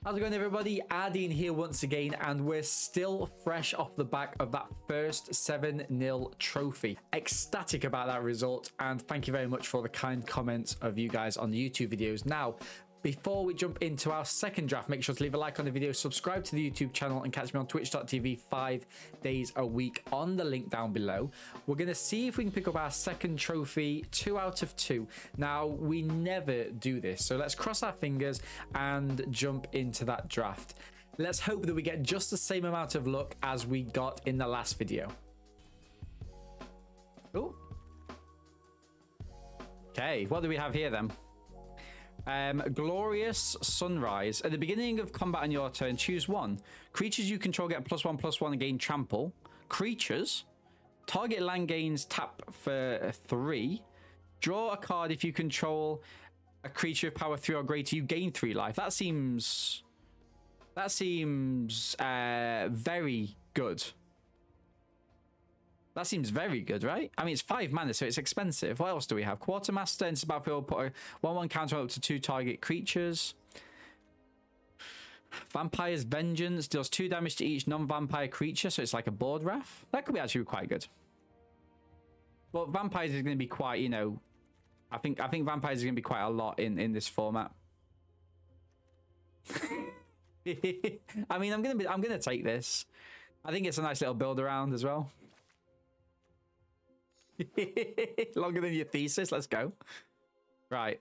How's it going, everybody? Adin here once again, and we're still fresh off the back of that first 7-0 trophy. Ecstatic about that result, and thank you very much for the kind comments of you guys on the YouTube videos. Now, before we jump into our second draft, make sure to leave a like on the video, subscribe to the YouTube channel, and catch me on twitch.tv 5 days a week on the link down below. We're going to see if we can pick up our second trophy, 2 out of 2. Now, we never do this, so let's cross our fingers and jump into that draft. Let's hope that we get just the same amount of luck as we got in the last video. Oh. Okay, what do we have here then? Glorious Sunrise. At the beginning of combat on your turn, choose one. Creatures you control get +1/+1 and gain trample. Creatures. Target land gains tap for 3. Draw a card if you control a creature of power 3 or greater. You gain 3 life. That seems very good. That seems very good, right? I mean, it's 5 mana, so it's expensive. What else do we have? Quartermaster. Into battlefield, put a 1/1 counter up to 2 target creatures. Vampire's Vengeance deals 2 damage to each non-vampire creature, so it's like a board wrath. That could be actually quite good. But vampires is going to be quite, you know, I think vampires is going to be quite a lot in this format. I mean, I'm gonna take this. I think it's a nice little build around as well. Longer than your thesis. Let's go. Right.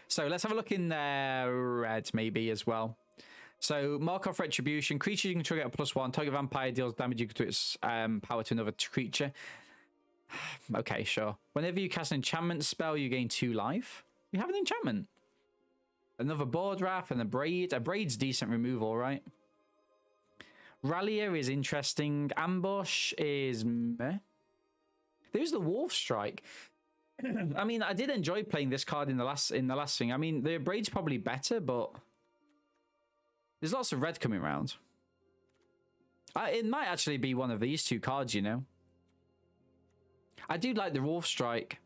So let's have a look in red maybe as well. So Markov Retribution. Creature you can trigger at +1. Target vampire deals damage equal to its power to another creature. Okay, sure. Whenever you cast an enchantment spell, you gain 2 life. You have an enchantment. Another board wrath and a braid. A braid's decent removal, right? Rallier is interesting. Ambush is meh. There's the Wolf Strike. I mean, I did enjoy playing this card in the last thing. I mean, the Braid's probably better, but there's lots of red coming around. It might actually be one of these 2 cards, you know. I do like the Wolf Strike.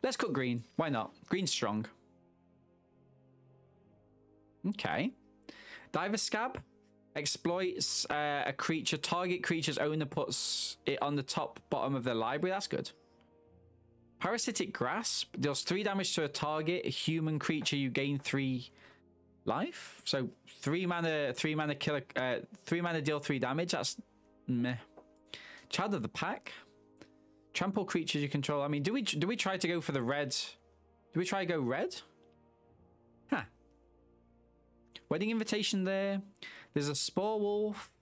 Let's cut green. Why not? Green's strong. Okay. Diver Scab. Exploits a creature. Target creature's owner puts it on the top bottom of their library. That's good. Parasitic Grasp deals 3 damage to a target. A human creature, you gain 3 life. So 3 mana killer. 3 mana deal 3 damage. That's meh. Child of the Pack. Trample creatures you control. I mean, do we try to go for the red? Do we try to go red? Huh. Wedding Invitation there. There's a Spore Wolf.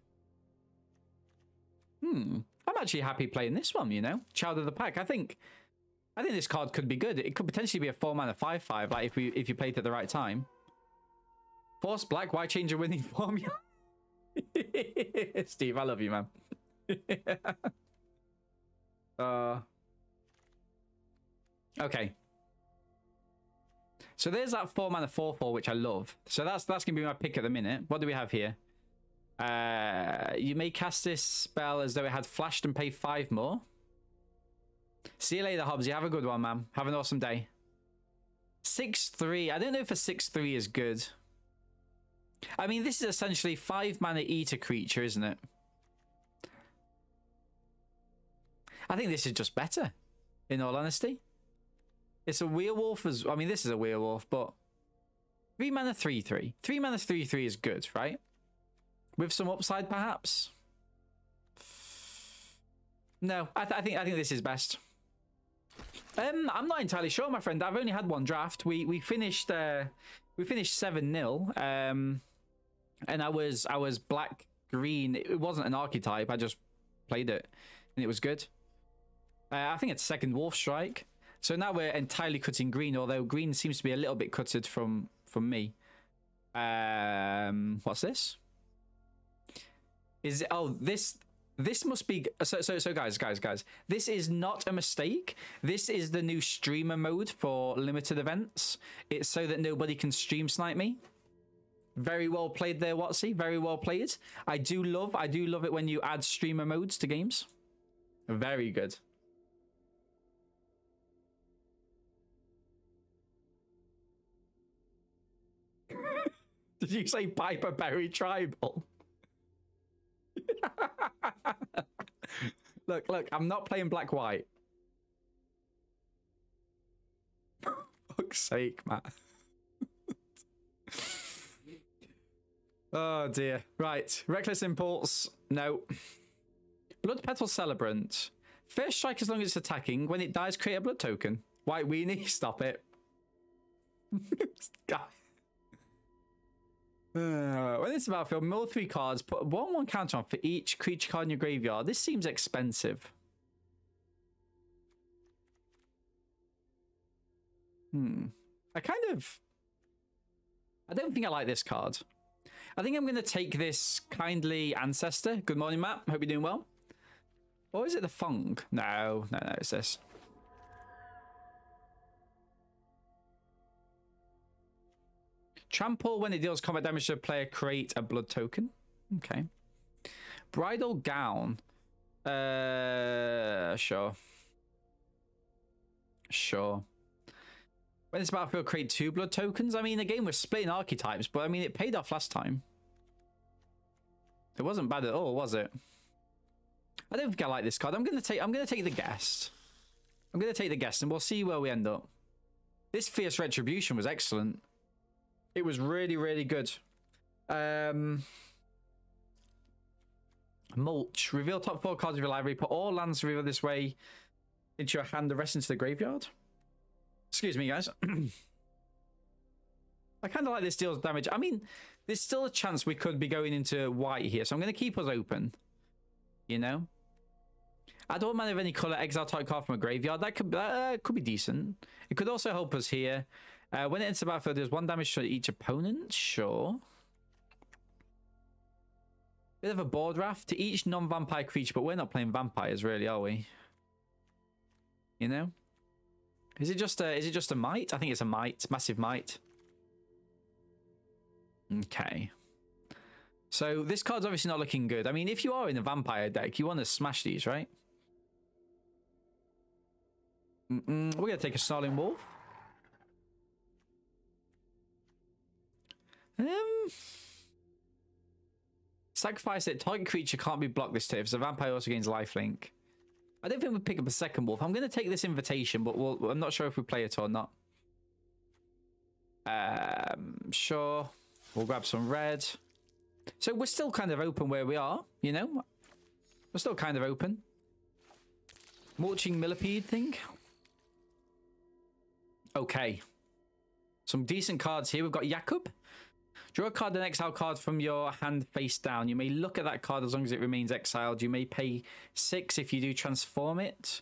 I'm actually happy playing this one, you know. Child of the Pack. I think this card could be good. It could potentially be a 4 mana 5/5, like if you played it at the right time. Force Black. Why change your winning formula? Steve, I love you, man. Okay. So there's that 4 mana 4/4, which I love. So that's gonna be my pick at the minute. What do we have here? You may cast this spell as though it had flashed and pay 5 more. See you later, Hobbs. You have a good one, man. Have an awesome day. 6/3. I don't know if a 6/3 is good. I mean, this is essentially 5 mana eater creature, isn't it? I think this is just better, in all honesty. It's a werewolf as... I mean, this is a werewolf, but... 3 mana 3/3. 3 mana 3/3 is good, right? With some upside, perhaps? No, I think this is best. I'm not entirely sure, my friend. I've only had 1 draft. We finished 7-0. And I was black-green. It wasn't an archetype. I just played it, and it was good. I think it's second Wolf Strike. So now we're entirely cutting green, although green seems to be a little bit cutted from me. What's this? Is it, oh, this must be so guys. This is not a mistake. This is the new streamer mode for limited events. It's so that nobody can stream snipe me. Very well played there, Watsy. Very well played. I do love it when you add streamer modes to games. Very good. Did you say Piper Berry Tribal? Look, I'm not playing black-white. Fuck's sake, Matt. Oh, dear. Right. Reckless Impulse. No. Blood Petal Celebrant. First strike as long as it's attacking. When it dies, create a blood token. White Weenie, stop it. When it's battlefield, mill 3 cards, put 1/1 counter on for each creature card in your graveyard. This seems expensive. I don't think I like this card. I think I'm going to take this Kindly Ancestor. Good morning, Matt. Hope you're doing well. Or is it the Fung? No, it's this. Trample, when it deals combat damage to a player, create a blood token. Okay. Bridal Gown. Sure. When it's battlefield, create 2 blood tokens. I mean, again, we're splitting archetypes, but I mean, it paid off last time. It wasn't bad at all, was it? I don't think I like this card. I'm gonna take the Guest. I'm gonna take the Guest, and we'll see where we end up. This Fierce Retribution was excellent. It was really, really good. Mulch. Reveal top 4 cards of your library. Put all lands revealed this way into your hand, the rest into the graveyard. Excuse me, guys. I kind of like this deals damage. I mean, there's still a chance we could be going into white here, so I'm going to keep us open. You know? I don't mind if any color exile type card from a graveyard. That could be decent. It could also help us here. When it enters the battlefield, there's 1 damage to each opponent. Sure. Bit of a board raft to each non-vampire creature, but we're not playing vampires, really, are we? You know? Is it just a might? I think it's a might. Massive might. Okay. So this card's obviously not looking good. I mean, if you are in a vampire deck, you want to smash these, right? We're going to take a Snarling Wolf. Sacrifice it. Target creature can't be blocked this turn. If it's a vampire, also gains lifelink. I don't think we'll pick up a second wolf. I'm going to take this invitation, but I'm not sure if we play it or not. Sure. We'll grab some red. So we're still kind of open where we are, you know? We're still kind of open. Mulching Millipede thing. Okay. Some decent cards here. We've got Jakub. Draw a card and exile card from your hand face down. You may look at that card as long as it remains exiled. You may pay 6 if you do transform it.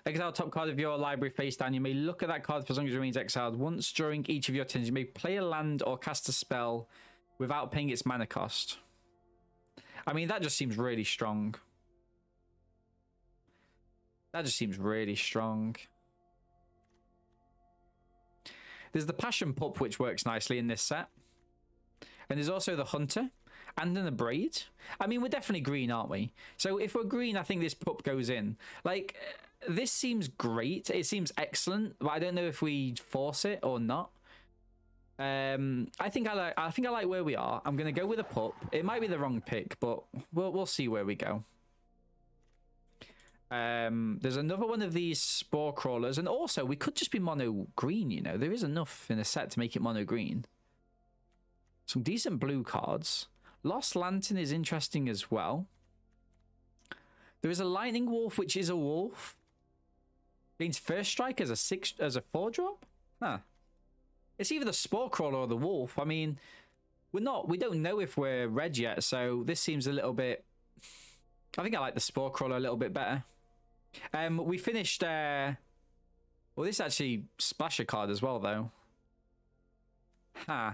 Exile top card of your library face down. You may look at that card for as long as it remains exiled. Once during each of your turns, you may play a land or cast a spell without paying its mana cost. I mean, that just seems really strong. That just seems really strong. There's the Passion Pup, which works nicely in this set. And there's also the Hunter and then the Braid. I mean, we're definitely green, aren't we? So if we're green, I think this pup goes in. Like, this seems great. It seems excellent, but I don't know if we force it or not. I think I like where we are. I'm going to go with a pup. It might be the wrong pick, but we'll see where we go. There's another one of these Spore Crawlers, and also we could just be mono green, you know. There is enough in the set to make it mono green. Some decent blue cards. Lost Lantern is interesting as well. There is a Lightning Wolf, which is a wolf. Gains first strike as a 4-drop? Huh. It's either the Spore Crawler or the wolf. I mean, we don't know if we're red yet, so this seems a little bit... I think I like the Spore Crawler a little bit better. We finished... Well, this is actually Splasher card as well, though. Huh.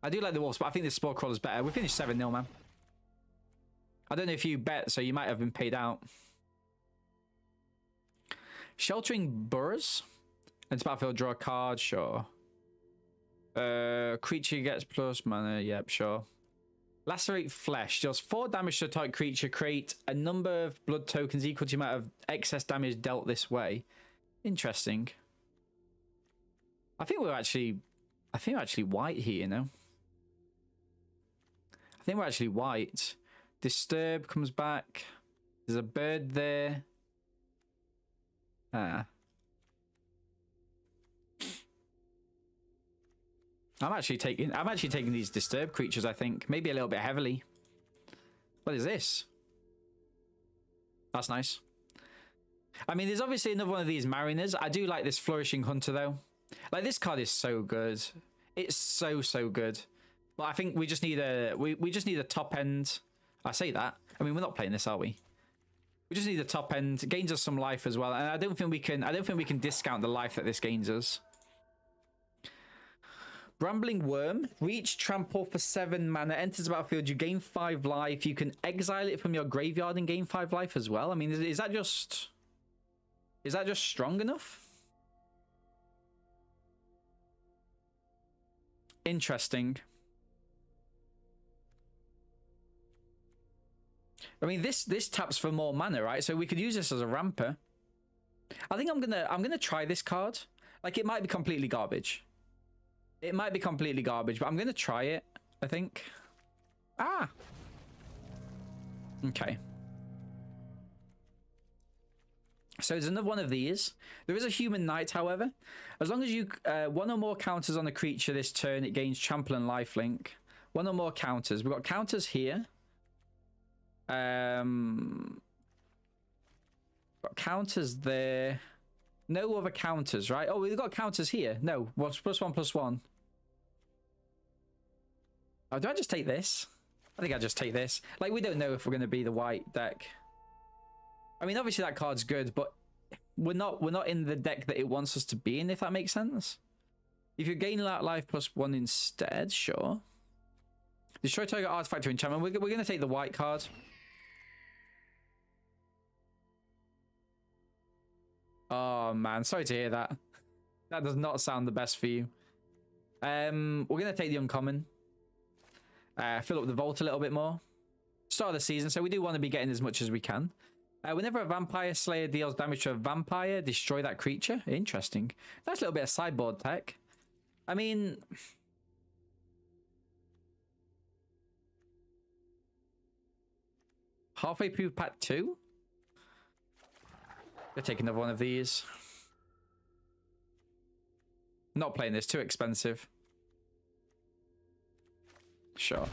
I do like the wolves, but I think this Spore Crawler is better. We finished 7-0, man. I don't know if you bet, so you might have been paid out. Sheltering Burrs. Enter battlefield, draw a card, sure. Creature gets plus mana, yep, sure. Lacerate Flesh. Deals 4 damage to a target creature. Create a number of blood tokens equal to the amount of excess damage dealt this way. Interesting. I think we're actually white here, you know? think we're actually white. Disturb comes back. There's a bird there. I'm actually taking these Disturb creatures, I think. Maybe a little bit heavily. What is this? That's nice. I mean, there's obviously another one of these Mariners. I do like this Flourishing Hunter, though. Like, this card is so good. It's so good. But I think we just need a we just need a top end. I say that. I mean, we're not playing this, are we? We just need a top end. It gains us some life as well, and I don't think we can discount the life that this gains us. Brambling Worm. Reach trample for 7 mana. Enters the battlefield. You gain 5 life. You can exile it from your graveyard and gain 5 life as well. I mean, is that just strong enough? Interesting. I mean, this taps for more mana, right? So we could use this as a ramper. I think I'm gonna try this card. Like, it might be completely garbage. It might be completely garbage, but I'm gonna try it, I think. Ah. Okay. So there's another one of these. There is a Human Knight, however. As long as you one or more counters on a creature this turn, it gains trample and lifelink. One or more counters. We've got counters here. Got counters there. No other counters, right? Oh, we've got counters here. No, what's +1/+1? Oh, do I just take this? I think I just take this. Like, we don't know if we're going to be the white deck. I mean, obviously that card's good, but we're not in the deck that it wants us to be in, if that makes sense. If you gain life +1 instead, sure. Destroy target artifact or enchantment. We're going to take the white card. Oh man, sorry to hear that. That does not sound the best for you. We're gonna take the uncommon. Fill up the vault a little bit more. Start of the season, so we do want to be getting as much as we can. Whenever a Vampire Slayer deals damage to a vampire, destroy that creature. Interesting. Nice little bit of sideboard tech. I mean, halfway through pack 2. I'll take another one of these. Not playing this, too expensive. Sure.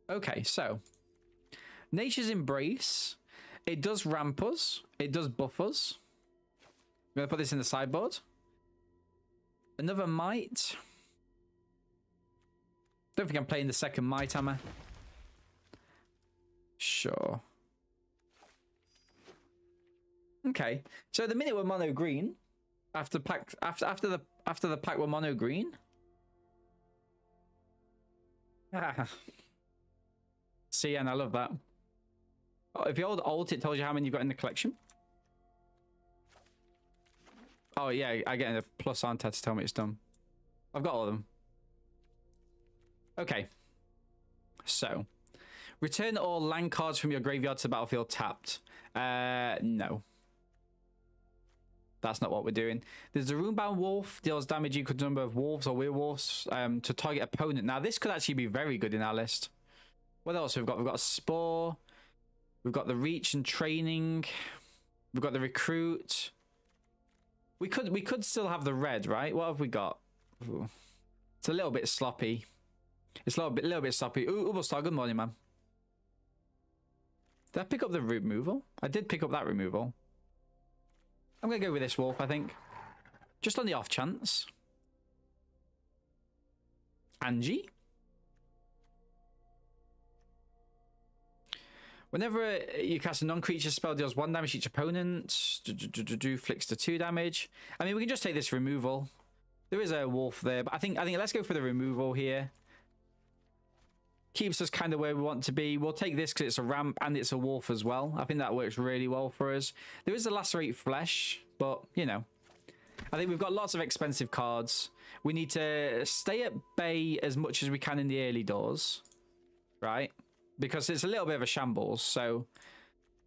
Okay, so Nature's Embrace. It does ramp us. It does buff us. I'm going to put this in the sideboard. Another Might. Don't think I'm playing the second Might, am I? Sure. Okay, so the minute we're mono green, after the pack we're mono green. See, and I love that. Oh, if you hold Alt, it tells you how many you've got in the collection. Oh yeah, I get a plus on to tell me it's done. I've got all of them. Okay, so return all land cards from your graveyard to the battlefield tapped. No. That's not what we're doing. There's a Runebound Wolf. Deals damage equal to number of wolves or werewolves to target opponent. Now, this could actually be very good in our list. What else we've got? We've got a Spore. We've got the Reach and Training. We've got the Recruit. We could still have the red, right? What have we got? Ooh. It's a little bit sloppy. It's a little bit sloppy. Ooh, Ubelstar, good morning, man. Did I pick up the removal? I did pick up that removal. I'm going to go with this wolf, I think. Just on the off chance. Angie. Whenever you cast a non-creature spell, deals 1 damage to each opponent. Flicks to 2 damage. I mean, we can just take this removal. There is a wolf there, but I think let's go for the removal here. Keeps us kind of where we want to be. We'll take this because it's a ramp and it's a wolf as well. I think that works really well for us. There is a Lacerate Flesh, but, you know. I think we've got lots of expensive cards. We need to stay at bay as much as we can in the early doors. Right? Because it's a little bit of a shambles. So,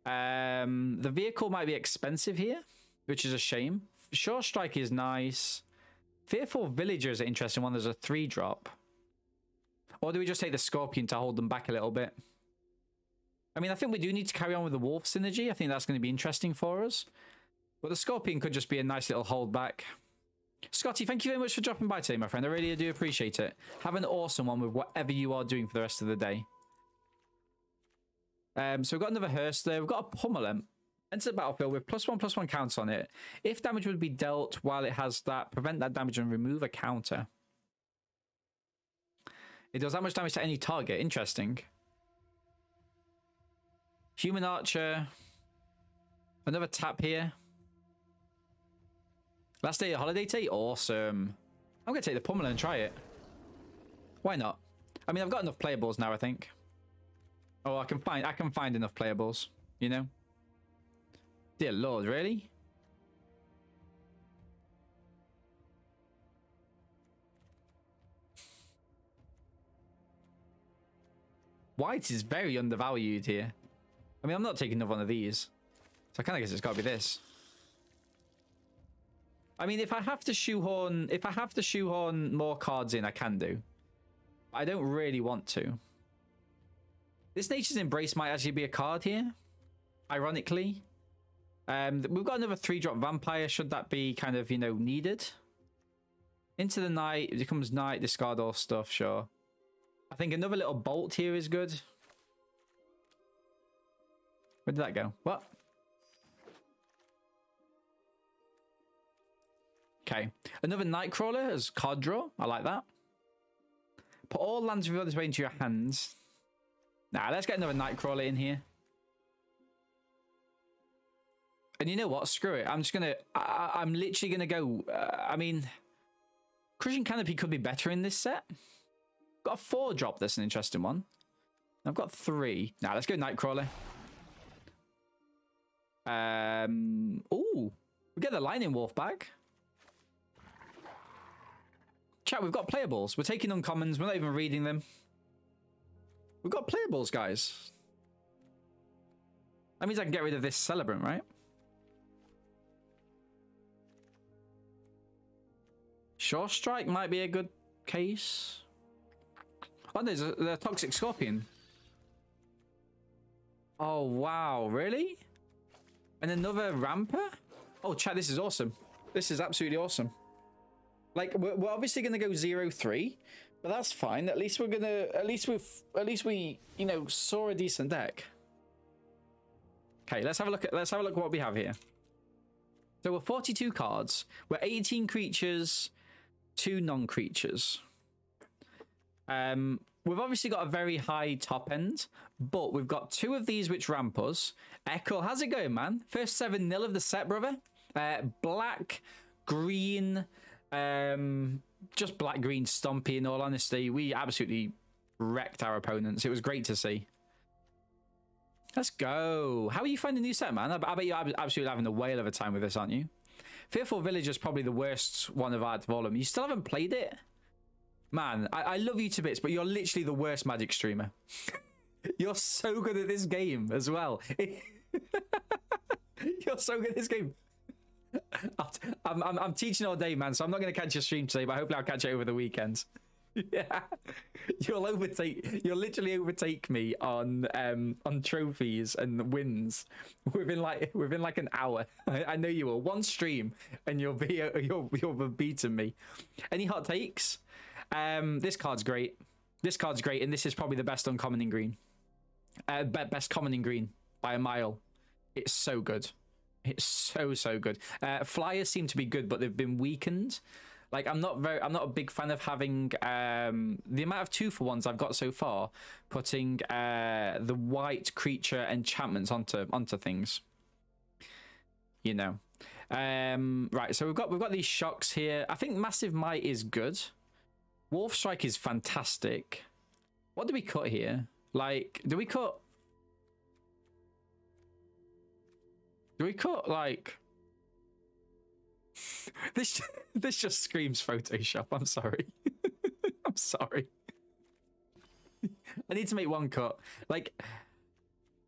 the vehicle might be expensive here, which is a shame. Sure Strike is nice. Fearful Villager is an interesting one. There's a 3-drop. Or do we just take the Scorpion to hold them back a little bit? I mean, I think we do need to carry on with the Wolf synergy. I think that's going to be interesting for us. But the Scorpion could just be a nice little hold back. Scotty, thank you very much for dropping by today, my friend. I really do appreciate it. Have an awesome one with whatever you are doing for the rest of the day. So we've got another Hearse there. We've got a Pummel. Enter the battlefield with +1/+1 counts on it. If damage would be dealt while it has that, prevent that damage and remove a counter. It does that much damage to any target. Interesting. Human Archer. Another tap here. Last day of holiday tea? Awesome. I'm going to take the Pummel and try it. Why not? I mean, I've got enough playables now, I think. Oh, I can find enough playables, you know? Dear Lord, really? White is very undervalued here. I mean, I'm not taking another one of these. So I kind of guess it's got to be this. I mean, if I have to shoehorn more cards in, I can do. I don't really want to. This Nature's Embrace might actually be a card here, ironically. We've got another 3-drop Vampire, should that be kind of, you know, needed. Into the Night, it becomes night, discard all stuff, sure. I think another little Bolt here is good. Where did that go? What? Okay. Another Nightcrawler as card draw. I like that. Put all lands revealed this way into your hands. Nah, let's get another Nightcrawler in here. And you know what? Screw it. I'm just going to... I'm literally going to go... I mean... Crushing Canopy could be better in this set. Got a 4-drop. That's an interesting one. I've got 3. Now, let's go Nightcrawler. Ooh. We get the Lightning Wolf back. Chat, we've got playables. We're taking uncommons. We're not even reading them. We've got playables, guys. That means I can get rid of this Celebrant, right? Sure Strike might be a good case. Oh, there's a Toxic Scorpion. Oh, wow. Really? And another Ramper? Oh, chat, this is awesome. This is absolutely awesome. Like, we're obviously going to go 0-3, but that's fine. At least we're going to... At least we, you know, saw a decent deck. Okay, let's have a look at what we have here. So we're 42 cards. We're 18 creatures, 2 non-creatures. We've obviously got a very high top end, but we've got 2 of these which ramp us. Echo, how's it going, man? First 7-0 of the set, brother. Black, green, just black, green, stompy, in all honesty. We absolutely wrecked our opponents. It was great to see. Let's go. How are you finding the new set, man? I bet you're absolutely having a whale of a time with this, aren't you? Fearful Village is probably the worst one of our volume. You still haven't played it? Man, I love you to bits, but you're literally the worst Magic streamer. You're so good at this game as well. You're so good at this game. I'm teaching all day, man, so I'm not going to catch your stream today, but hopefully I'll catch it over the weekend. Yeah, you'll literally overtake me on trophies and wins within like an hour. I know you will. One stream and you'll have beaten me. Any hot takes? This card's great. This card's great, and this is probably the best uncommon in green. Best common in green by a mile. It's so good. It's so good. Flyers seem to be good, but they've been weakened. Like, I'm not a big fan of having the amount of 2-for-1s I've got so far, putting the white creature enchantments onto things. You know. Right, so we've got these shocks here. I think Massive Might is good. Wolf Strike is fantastic. What do we cut here? Like, do we cut like this just screams Photoshop. I'm sorry. I'm sorry. I need to make one cut. Like,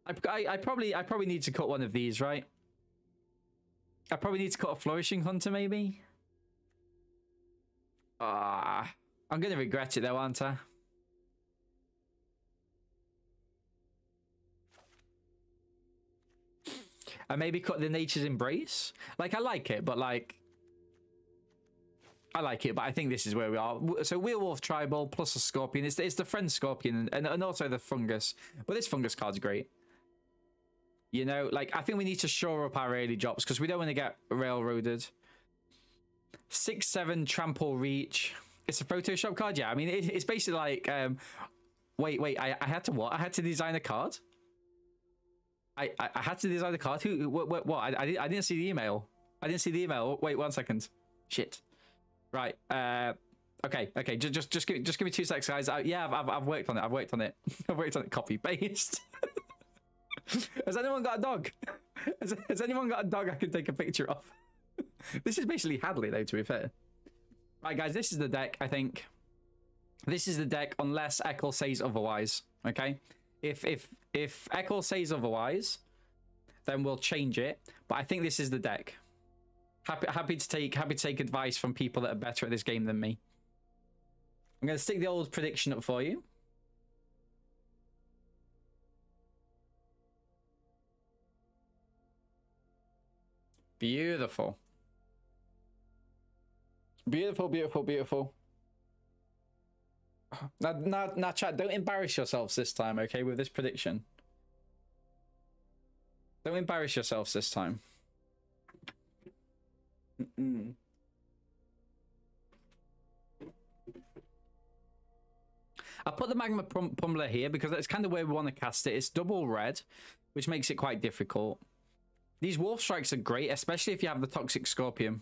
I probably need to cut one of these, right? I probably need to cut a Flourishing Hunter, maybe. I'm gonna regret it though, aren't I? and maybe cut the Nature's Embrace. Like, I like it, but like, I think this is where we are. So Werewolf Tribal plus a Scorpion. It's the friend Scorpion and also the Fungus. But this Fungus card's great. You know, like, I think we need to shore up our early drops because we don't want to get railroaded. 6/7 Trample Reach. It's a Photoshop card, yeah. I mean, it's basically like, wait. I had to what? I had to design a card. I had to design the card. What? I didn't see the email. I didn't see the email. Wait, 1 second. Shit. Right. Okay. Just give me 2 seconds, guys. Yeah, I've worked on it. I've worked on it. Copy paste. Has anyone got a dog? Has anyone got a dog I can take a picture of? This is basically Hadley, though, to be fair. Right, guys. This is the deck. I think this is the deck, unless Eccles says otherwise. Okay. If Eccles says otherwise, then we'll change it. But I think this is the deck. Happy to take advice from people that are better at this game than me. I'm going to stick the old prediction up for you. Beautiful. Beautiful. Now, chat, don't embarrass yourselves this time, okay, with this prediction. Don't embarrass yourselves this time. I put the Magma Pummeler here because that's kind of where we want to cast it. It's double red, which makes it quite difficult. These Wolf Strikes are great, especially if you have the Toxic Scorpion.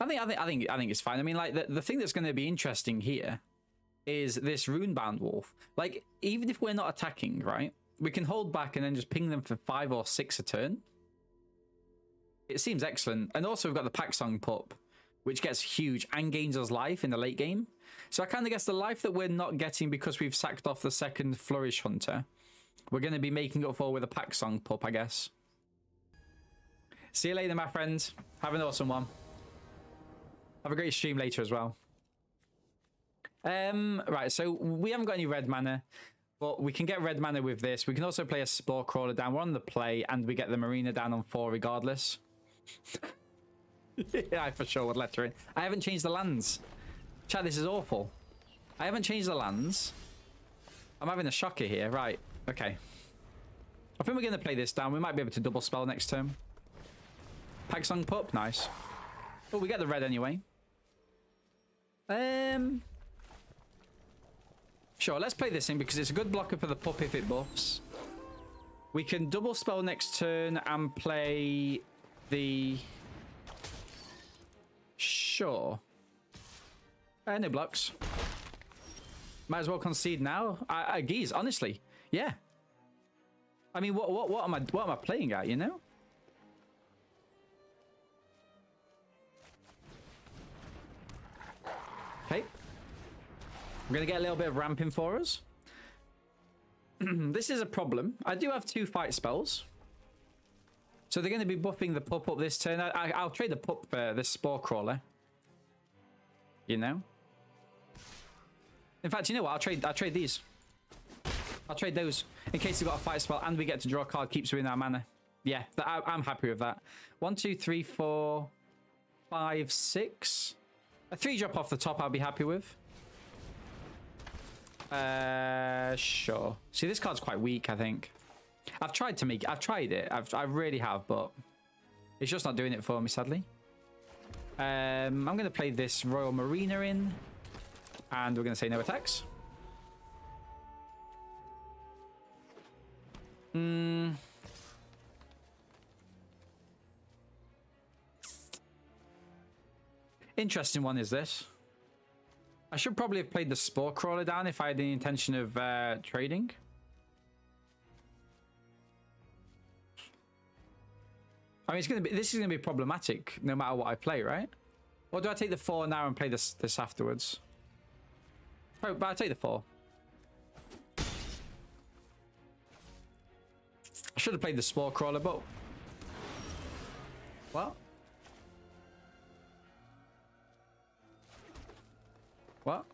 I think it's fine. I mean, like, the thing that's going to be interesting here is this Runebound Wolf. Like, even if we're not attacking, right, we can hold back and then just ping them for 5 or 6 a turn. It seems excellent. And also we've got the Pack Song Pup, which gets huge and gains us life in the late game. So I kind of guess the life that we're not getting because we've sacked off the second Flourish Hunter, we're going to be making up for with a Pack Song Pup, I guess. See you later, my friend. Have an awesome one. Have a great stream later as well. Right, so we haven't got any red mana, but we can get red mana with this. We can also play a Spore Crawler down. We're on the play, and we get the Marina down on 4 regardless. Yeah, I for sure would let her in. I haven't changed the lands. Chat, this is awful. I haven't changed the lands. I'm having a shocker here. Right, okay. I think we're going to play this down. We might be able to double spell next turn. Pack Song Pup, nice. Oh, we get the red anyway. Sure, let's play this in because it's a good blocker for the pup if it buffs. We can double spell next turn and play the... Sure. No blocks. Might as well concede now. Geez, honestly, yeah. I mean, what am I playing at? You know. Okay. I'm gonna get a little bit of ramping for us. This is a problem. I do have 2 fight spells. So they're going to be buffing the pup up this turn. I'll trade the pup for this Spore Crawler. You know? In fact, you know what? I'll trade these. I'll trade those. In case we've got a fight spell and we get to draw a card, keeps within our mana. Yeah, I'm happy with that. 1, 2, 3, 4, 5, 6. A 3 drop off the top I'll be happy with. Sure. See, this card's quite weak, I think. I've tried it. I really have, but it's just not doing it for me, sadly. I'm going to play this Royal Marina in, and we're going to say no attacks. Interesting one is this. I should probably have played the Spore Crawler down if I had the intention of trading. I mean, this is gonna be problematic no matter what I play, right? Or do I take the 4 now and play this afterwards? Oh, but I'll take the 4. I should have played the Spore Crawler, but what? What?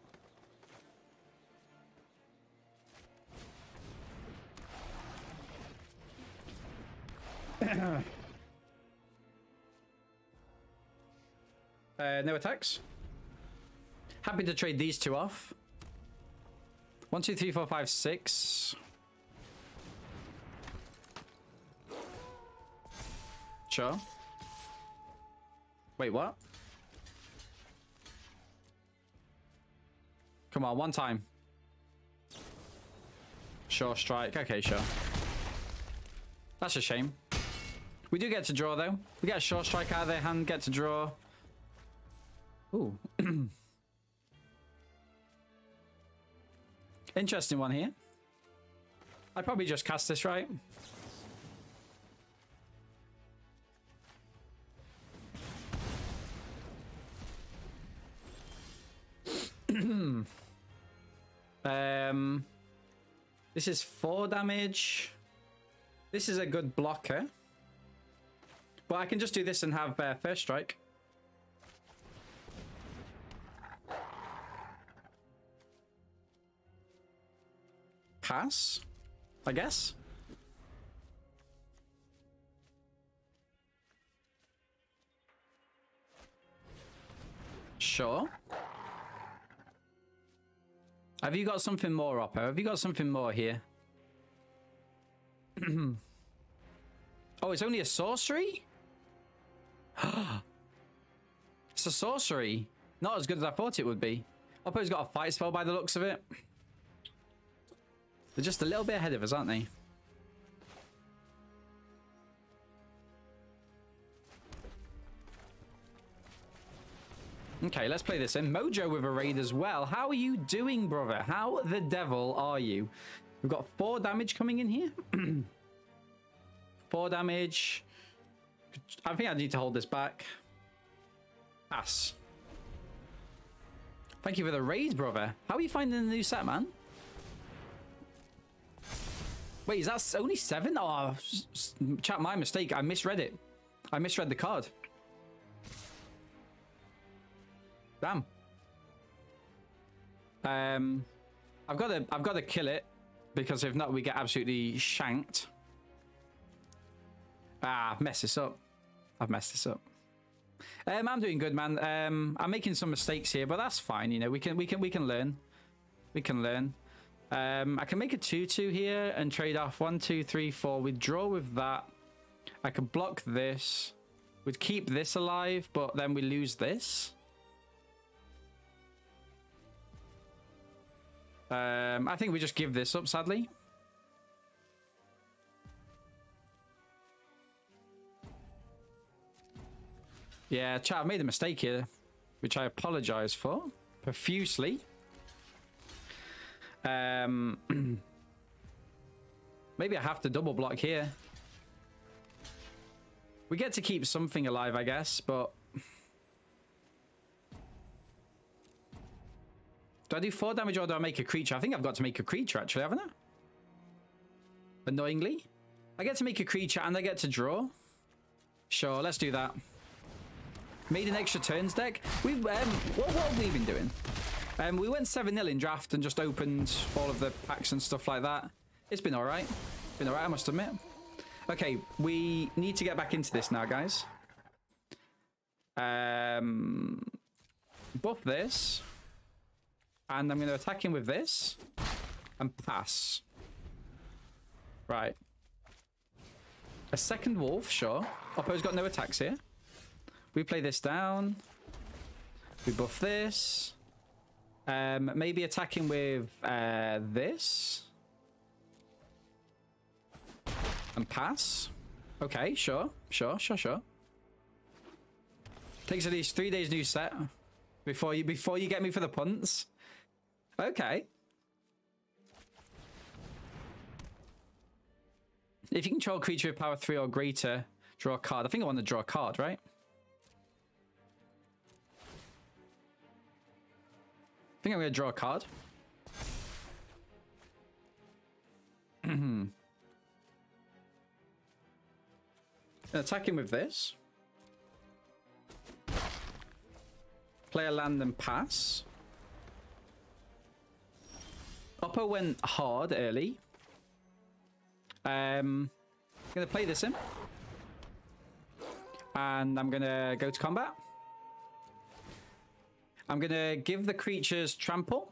No attacks. Happy to trade these two off. 1, 2, 3, 4, 5, 6. Sure. Wait, what? Come on, one time. Sure, strike. Okay, sure. That's a shame. We do get to draw, though. We get a short strike out of their hand, get to draw. Ooh. Interesting one here. I'd probably just cast this, right? This is 4 damage. This is a good blocker. But I can just do this and have first strike. Pass, I guess. Sure. Have you got something more, Oppo? Have you got something more here? Oh, it's only a sorcery? It's a sorcery. Not as good as I thought it would be. Oppo's got a fight spell by the looks of it. They're just a little bit ahead of us, aren't they? Okay, let's play this in. Mojo with a raid as well. How are you doing, brother? How the devil are you? We've got 4 damage coming in here. 4 damage. I think I need to hold this back. Pass. Thank you for the raid, brother. How are you finding the new set, man? Wait, is that only 7? Oh, chat, my mistake. I misread it. I misread the card. Damn. I've got to kill it, because if not, we get absolutely shanked. Ah, I've messed this up. I've messed this up. I'm doing good, man. I'm making some mistakes here, but that's fine. You know, we can learn. We can learn. I can make a 2/2 here and trade off 1, 2, 3, 4. Withdraw with that. I can block this. We'd keep this alive, but then we lose this. I think we just give this up, sadly. Yeah, chat, I've made a mistake here, which I apologize for profusely. Maybe I have to double block here. We get to keep something alive, I guess, but... Do I do 4 damage or do I make a creature? I think I've got to make a creature, actually, haven't I? Annoyingly. I get to make a creature and I get to draw. Sure, let's do that. Made an extra turns deck. We've what have we been doing? We went 7-0 in draft and just opened all of the packs and stuff like that. It's been alright. Been alright, I must admit. Okay, we need to get back into this now, guys. Buff this. And I'm going to attack him with this. And pass. Right. A second wolf, sure. Oppo's got no attacks here. We play this down. We buff this. Maybe attacking with this. And pass. Okay, sure. Sure. Takes at least 3 days new set. Before you get me for the punts. Okay. If you control a creature with power 3 or greater, draw a card. I think I want to draw a card, right? I think I'm going to draw a card. Attacking with this. Play a land and pass. Oppo went hard early. I'm going to play this in. And I'm going to go to combat. I'm going to give the creatures trample.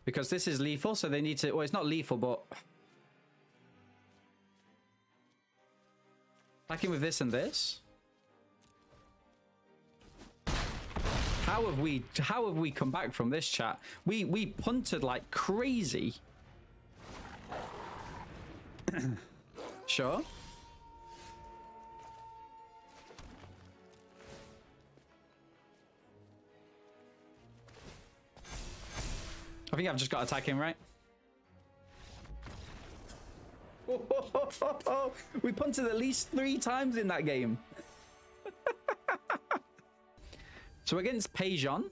Because this is lethal, so they need to... Well, it's not lethal, but... Attacking with this and this. How have we come back from this, chat? We punted like crazy. Sure. I think I've just got attacking, right? We punted at least 3 times in that game. So against Pejon.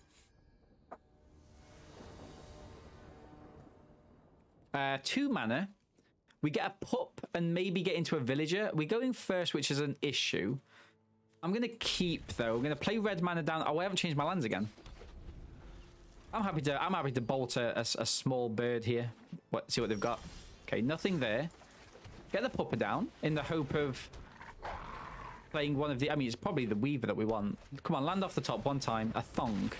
2 mana. We get a pup and maybe get into a villager. We're going first, which is an issue. I'm going to keep, though. I'm going to play red mana down. Oh, I haven't changed my lands again. I'm happy to bolt a small bird here. See what they've got. Okay, nothing there. Get the pupper down in the hope of playing one of the... I mean, it's probably the Weaver that we want. Come on, land off the top one time. A Thong.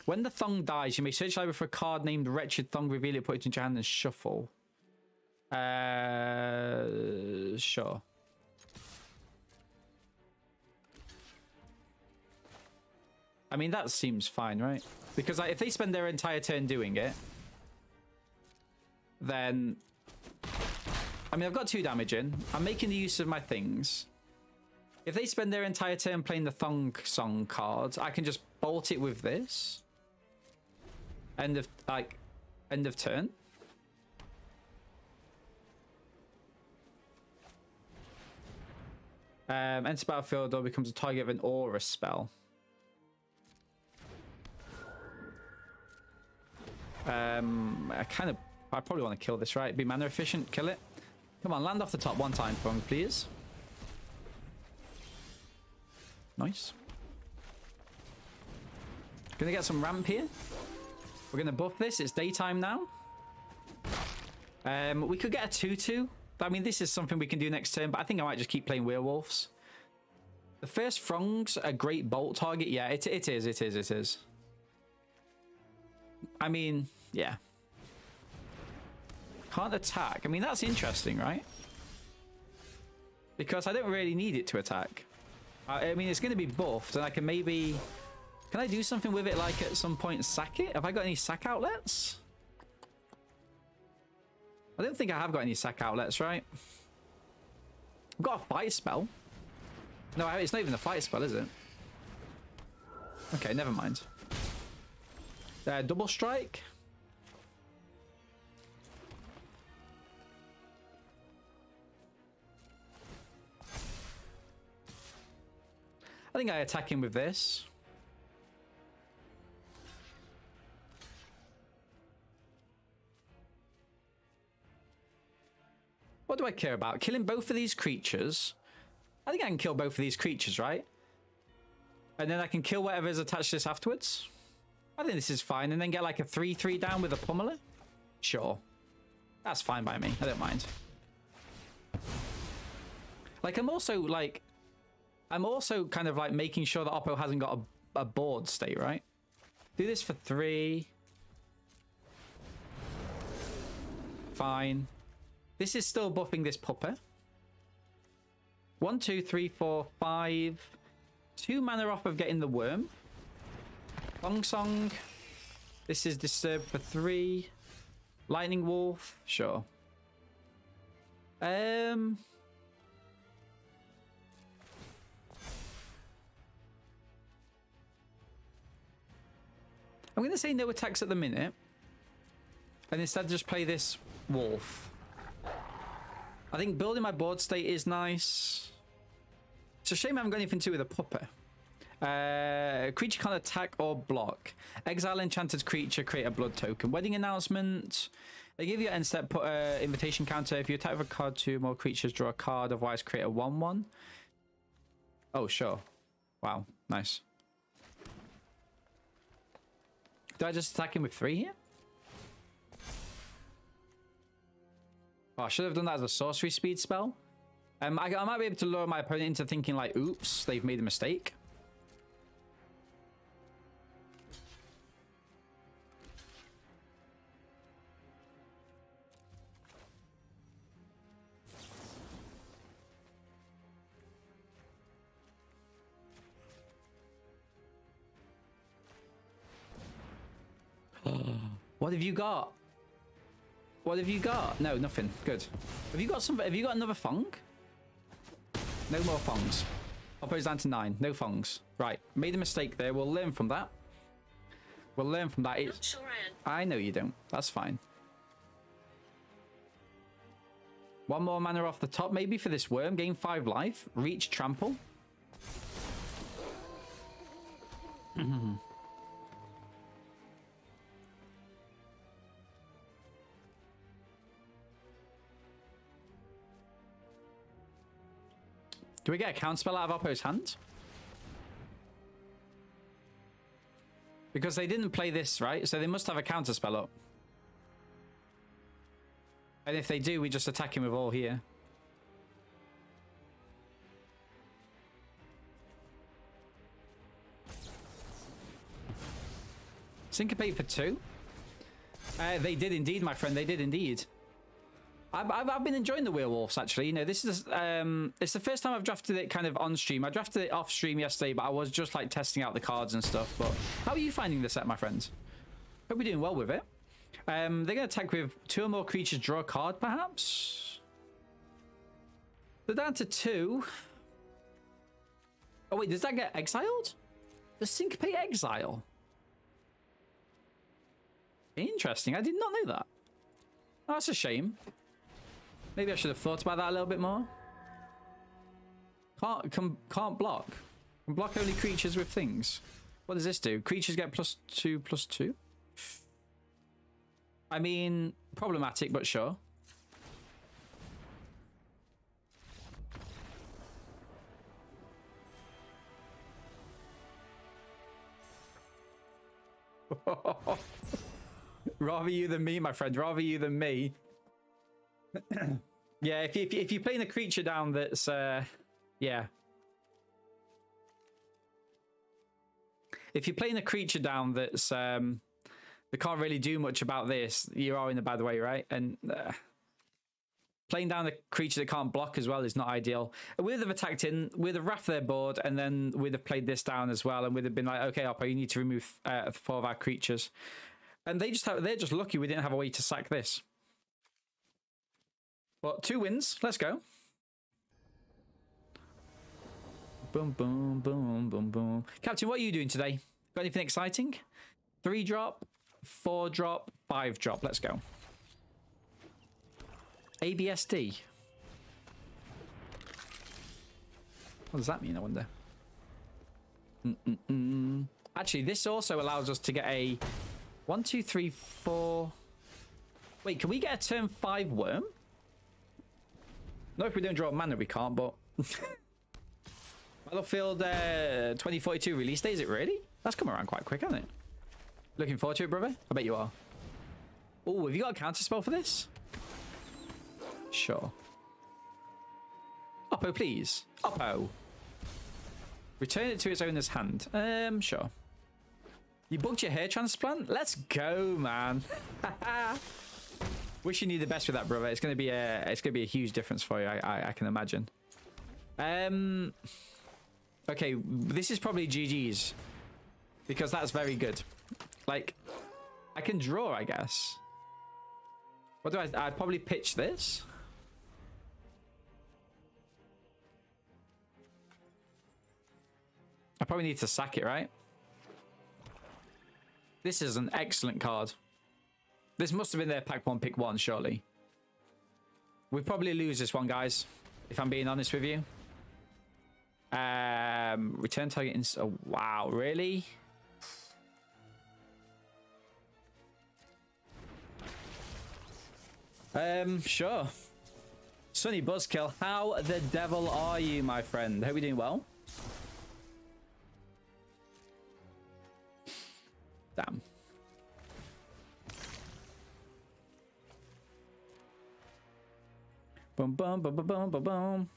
When the Thong dies, you may search library for a card named Wretched Thong, reveal it, put it into your hand, and shuffle. Sure. I mean, that seems fine, right? Because like, if they spend their entire turn doing it, then... I mean, I've got 2 damage in. I'm making the use of my things. If they spend their entire turn playing the Thong Song cards, I can just bolt it with this. End of turn. Enter battlefield or becomes a target of an aura spell. I probably want to kill this, right? Be mana efficient, kill it. Come on, land off the top one time for me, please. Nice. Gonna get some ramp here. We're gonna buff this. It's daytime now. We could get a 2/2. I mean, this is something we can do next turn, but I think I might just keep playing werewolves. The first Throng's a great bolt target. Yeah, it is. I mean, yeah. Can't attack. I mean, that's interesting, right? Because I don't really need it to attack. I mean, it's going to be buffed, and I can maybe... Can I do something with it, like, at some point sack it? Have I got any sack outlets? I don't think I have got any sack outlets, right? I've got a fight spell. No, it's not even a fight spell, is it? Okay, never mind. Double strike. I think I attack him with this. What do I care about? Killing both of these creatures. I think I can kill both of these creatures, right? And then I can kill whatever is attached to this afterwards. I think this is fine. And then get like a 3/3 down with a pummeler. Sure. That's fine by me. I don't mind. Like, I'm also kind of like making sure that Oppo hasn't got a board state, right? Do this for 3. Fine. This is still buffing this pupper. 1, 2, 3, 4, 5. 2 mana off of getting the worm. Long Song. This is disturbed for 3. Lightning Wolf. Sure. I'm going to say no attacks at the minute. And instead just play this wolf. I think building my board state is nice. It's a shame I haven't got anything to do with a pupper. Creature can't attack or block. Exile enchanted creature, create a blood token. Wedding announcement. They give you an end step, put an invitation counter. If you attack with a card, 2 more creatures, draw a card. Otherwise, create a 1/1. Oh, sure. Wow, nice. Do I just attack him with 3 here? Oh, I should have done that as a sorcery speed spell. I might be able to lure my opponent into thinking like, oops, they've made a mistake. What have you got? What have you got? No, nothing. Good. Have you got some? Have you got another Fong? No more Fongs. Oppo's down to 9. No Fongs. Right. Made a mistake there. We'll learn from that. We'll learn from that. Not sure I know you don't. That's fine. One more mana off the top, maybe, for this worm. Gain 5 life. Reach trample. Do we get a counterspell out of Oppo's hand? Because they didn't play this, right? So they must have a counterspell up. And if they do, we just attack him with all here. Syncopate for 2. They did indeed, my friend. They did indeed. I've been enjoying the Werewolves, actually. You know, this is it's the first time I've drafted it kind of on stream. I drafted it off stream yesterday, but I was just like testing out the cards and stuff. But how are you finding this set, my friends? Hope you're doing well with it. They're going to attack with 2 or more creatures, draw a card, perhaps. They're down to 2. Oh wait, does that get exiled? Does Syncopate exile? Interesting. I did not know that. Oh, that's a shame. Maybe I should have thought about that a little bit more. Can't block. Can block only creatures with things. What does this do? Creatures get +2/+2. I mean, problematic, but sure. Rather you than me, my friend. Rather you than me. Yeah, if you're playing a creature down that's yeah. If you're playing a creature down that's they can't really do much about this, you are in a bad way, right? And playing down a creature that can't block as well is not ideal. We'd have attacked in, we'd have wrapped their board, and then we'd have played this down as well, and we'd have been like, okay, Oppo, you need to remove 4 of our creatures. And they're just lucky we didn't have a way to sack this. But 2 wins. Let's go. Boom, boom, boom, boom, boom. Captain, what are you doing today? Got anything exciting? 3 drop, 4 drop, 5 drop. Let's go. ABSD. What does that mean, I wonder? Actually, this also allows us to get a 1, 2, 3, 4. Wait, can we get a turn 5 worm? No, if we don't draw a mana, we can't, but... Battlefield 2042 release day, is it really? That's come around quite quick, hasn't it? Looking forward to it, brother? I bet you are. Oh, have you got a counter spell for this? Sure. Oppo, please. Oppo. Return it to its owner's hand. Sure. You booked your hair transplant? Let's go, man. Wishing you the best with that, brother. It's gonna be a huge difference for you. I can imagine. Okay, this is probably GG's because that's very good. Like, I can draw, I guess. What do I'd probably pitch this. I probably need to sack it, right? This is an excellent card. This must have been their pack 1, pick 1, surely. We probably lose this one, guys, if I'm being honest with you. Return target in... Oh, wow, really? Sure. Sunny Buzzkill, how the devil are you, my friend? Hope you're doing well. Damn. Boom, boom, boom, boom, boom, boom, boom.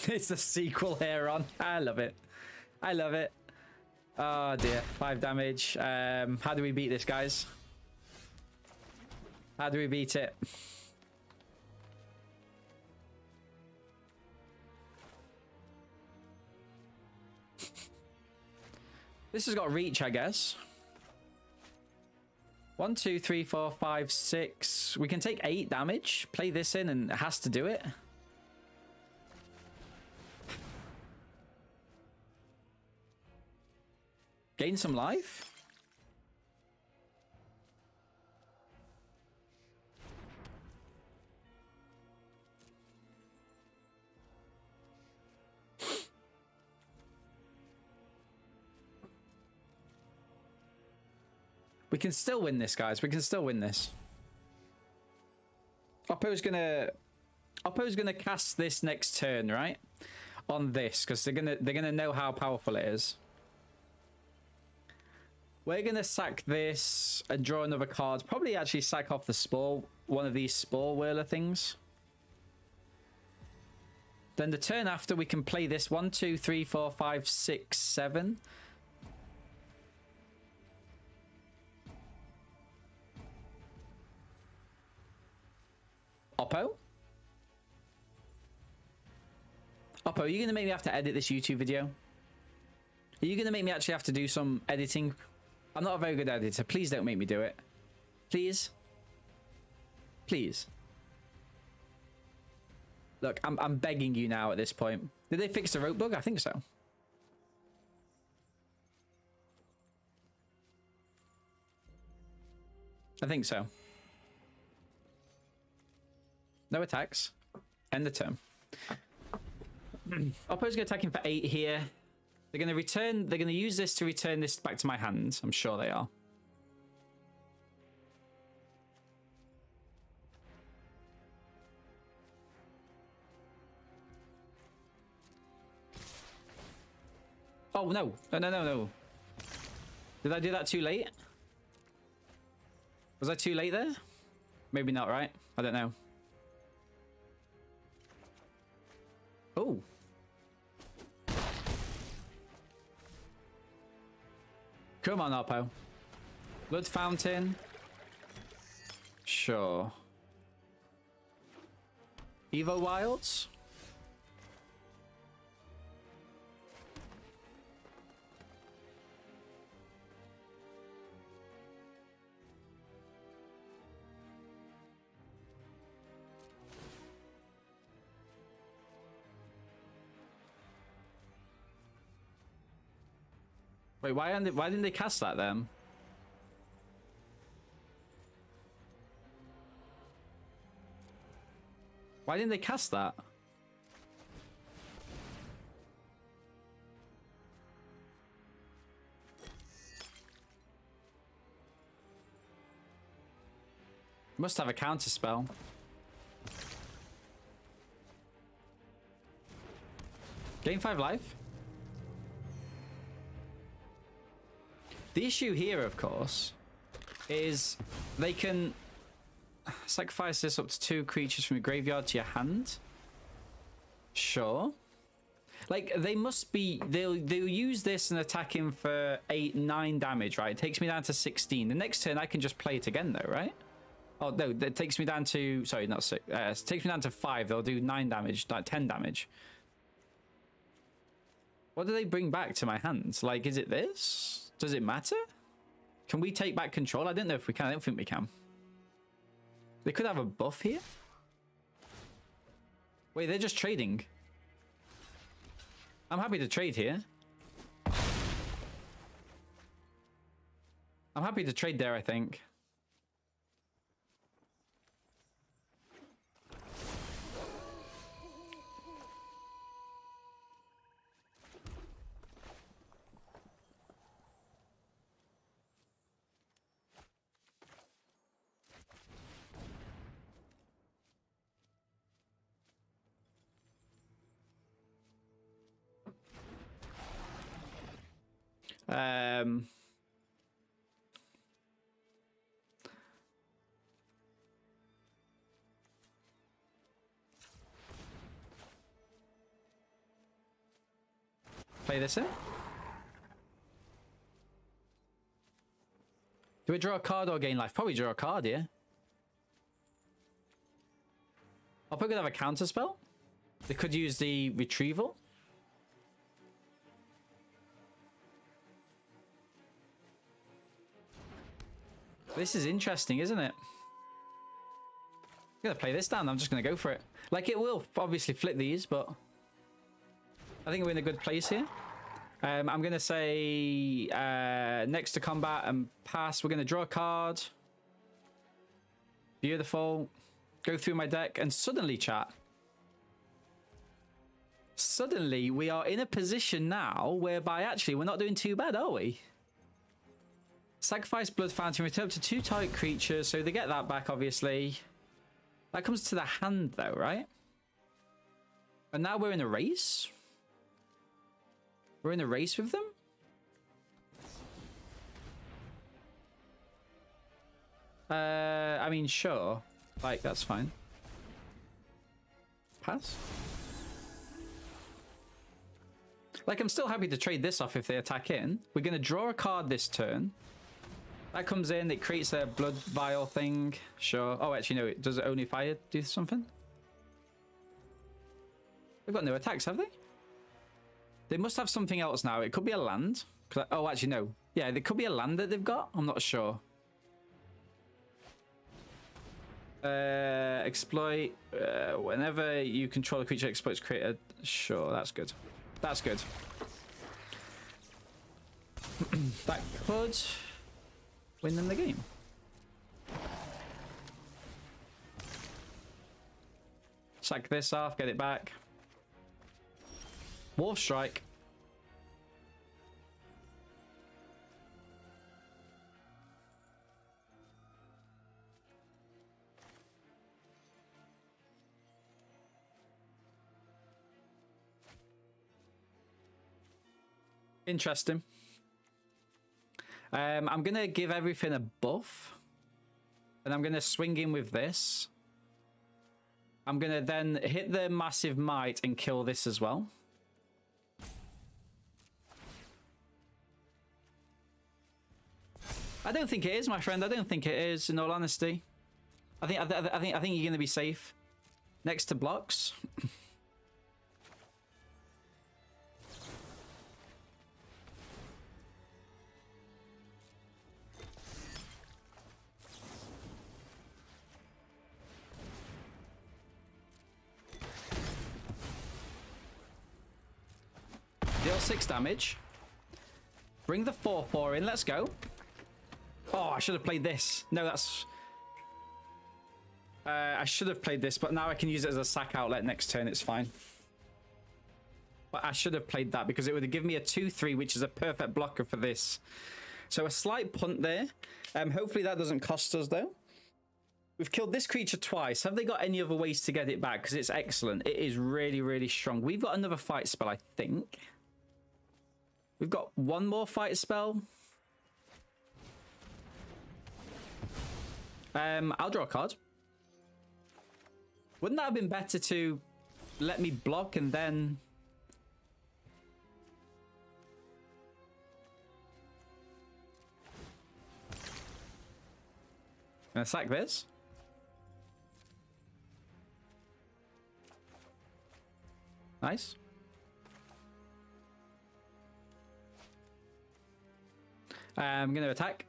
It's a sequel here on. I love it. I love it. Oh dear. 5 damage. How do we beat this, guys? How do we beat it? This has got reach, I guess. 1, 2, 3, 4, 5, 6. We can take 8 damage. Play this in and it has to do it. Gain some life. We can still win this, guys. We can still win this. Oppo's gonna cast this next turn, right? On this, because they're gonna know how powerful it is. We're gonna sack this and draw another card. Probably actually sack off the spore, one of these spore whirler things. Then the turn after, we can play this 1, 2, 3, 4, 5, 6, 7. Oppo? Oppo, are you going to make me have to edit this YouTube video? Are you going to make me actually have to do some editing? I'm not a very good editor. Please don't make me do it. Please? Please? Look, I'm begging you now at this point. Did they fix the rope bug? I think so. I think so. No attacks. End the turn. Oppo's going to attack him for 8 here. They're going to return. They're going to use this to return this back to my hand. I'm sure they are. Oh, no. No. Did I do that too late? Was I too late there? Maybe not, right? I don't know. Oh. Come on, Oppo. Blood fountain. Sure. Evo Wilds. Wait, why didn't they cast that then? Why didn't they cast that? Must have a counter spell. Gain 5 life. The issue here, of course, is they can sacrifice this up to 2 creatures from your graveyard to your hand. Sure. Like, they must be... They'll use this and attack him for 8, 9 damage, right? It takes me down to 16. The next turn, I can just play it again, though, right? Oh, no, that takes me down to... Sorry, not 6. It takes me down to 5. They'll do 9 damage, 10 damage. What do they bring back to my hands? Like, is it this? Does it matter? Can we take back control? I don't know if we can. I don't think we can. They could have a buff here. Wait, they're just trading. I'm happy to trade here. I'm happy to trade there, I think. play this in. Do we draw a card or gain life? Probably draw a card, yeah. I'll probably have a counter spell. They could use the retrieval. This is interesting, isn't it? I'm gonna play this down. I'm just gonna go for it. Like, it will obviously flip these, but I think we're in a good place here. I'm gonna say next to combat and pass. We're gonna draw a card. Beautiful. Go through my deck, and suddenly, chat. Suddenly, we are in a position now whereby actually we're not doing too bad, are we? Sacrifice Blood Fountain, return up to 2 target creatures, so they get that back, obviously. That comes to the hand, though, right? And now we're in a race? We're in a race with them? I mean, sure. Like, that's fine. Pass. Like, I'm still happy to trade this off if they attack in. We're going to draw a card this turn. That comes in, it creates a blood vial thing. Sure. Oh, actually, no. Does it only fire do something? They've got no attacks, have they? They must have something else now. It could be a land. Oh, actually, no. Yeah, there could be a land that they've got. I'm not sure. Exploit. Whenever you control a creature, exploits created. Sure, that's good. That's good. That could win them the game. Sack this off, get it back. Wolf Strike. Interesting. I'm going to give everything a buff. And I'm going to swing in with this. I'm going to then hit the Massive Might and kill this as well. I don't think it is, my friend. I don't think it is, in all honesty. I think you're going to be safe. Next to blocks. Deal 6 damage. Bring the 4/4 in. Let's go. Oh, I should have played this. No, that's... I should have played this, but now I can use it as a sack outlet next turn. It's fine. But I should have played that because it would have given me a 2/3, which is a perfect blocker for this. So a slight punt there. Hopefully that doesn't cost us, though. We've killed this creature twice. Have they got any other ways to get it back? Because it's excellent. It is really, really strong. We've got another fight spell, I think. We've got one more fight spell. I'll draw a card. Wouldn't that have been better to let me block and then... Gonna sack this. Nice. I'm gonna attack.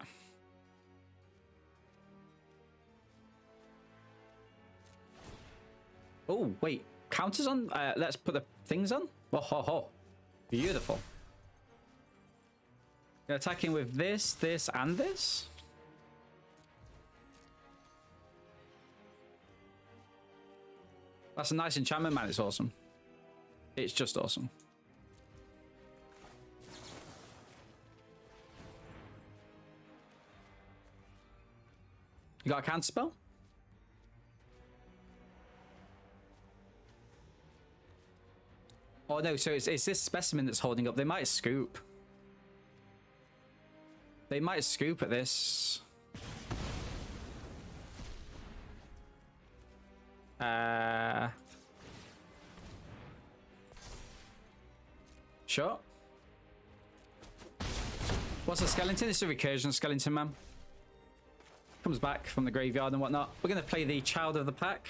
Oh, wait. Counters on? Let's put the things on. Oh, ho, ho. Beautiful. You're attacking with this, this, and this? That's a nice enchantment, man. It's awesome. It's just awesome. You got a counter spell? Oh no, so it's this specimen that's holding up. They might scoop. They might scoop at this. Sure. What's a skeleton? It's a recursion skeleton, man. Comes back from the graveyard and whatnot. We're going to play the Child of the Pack.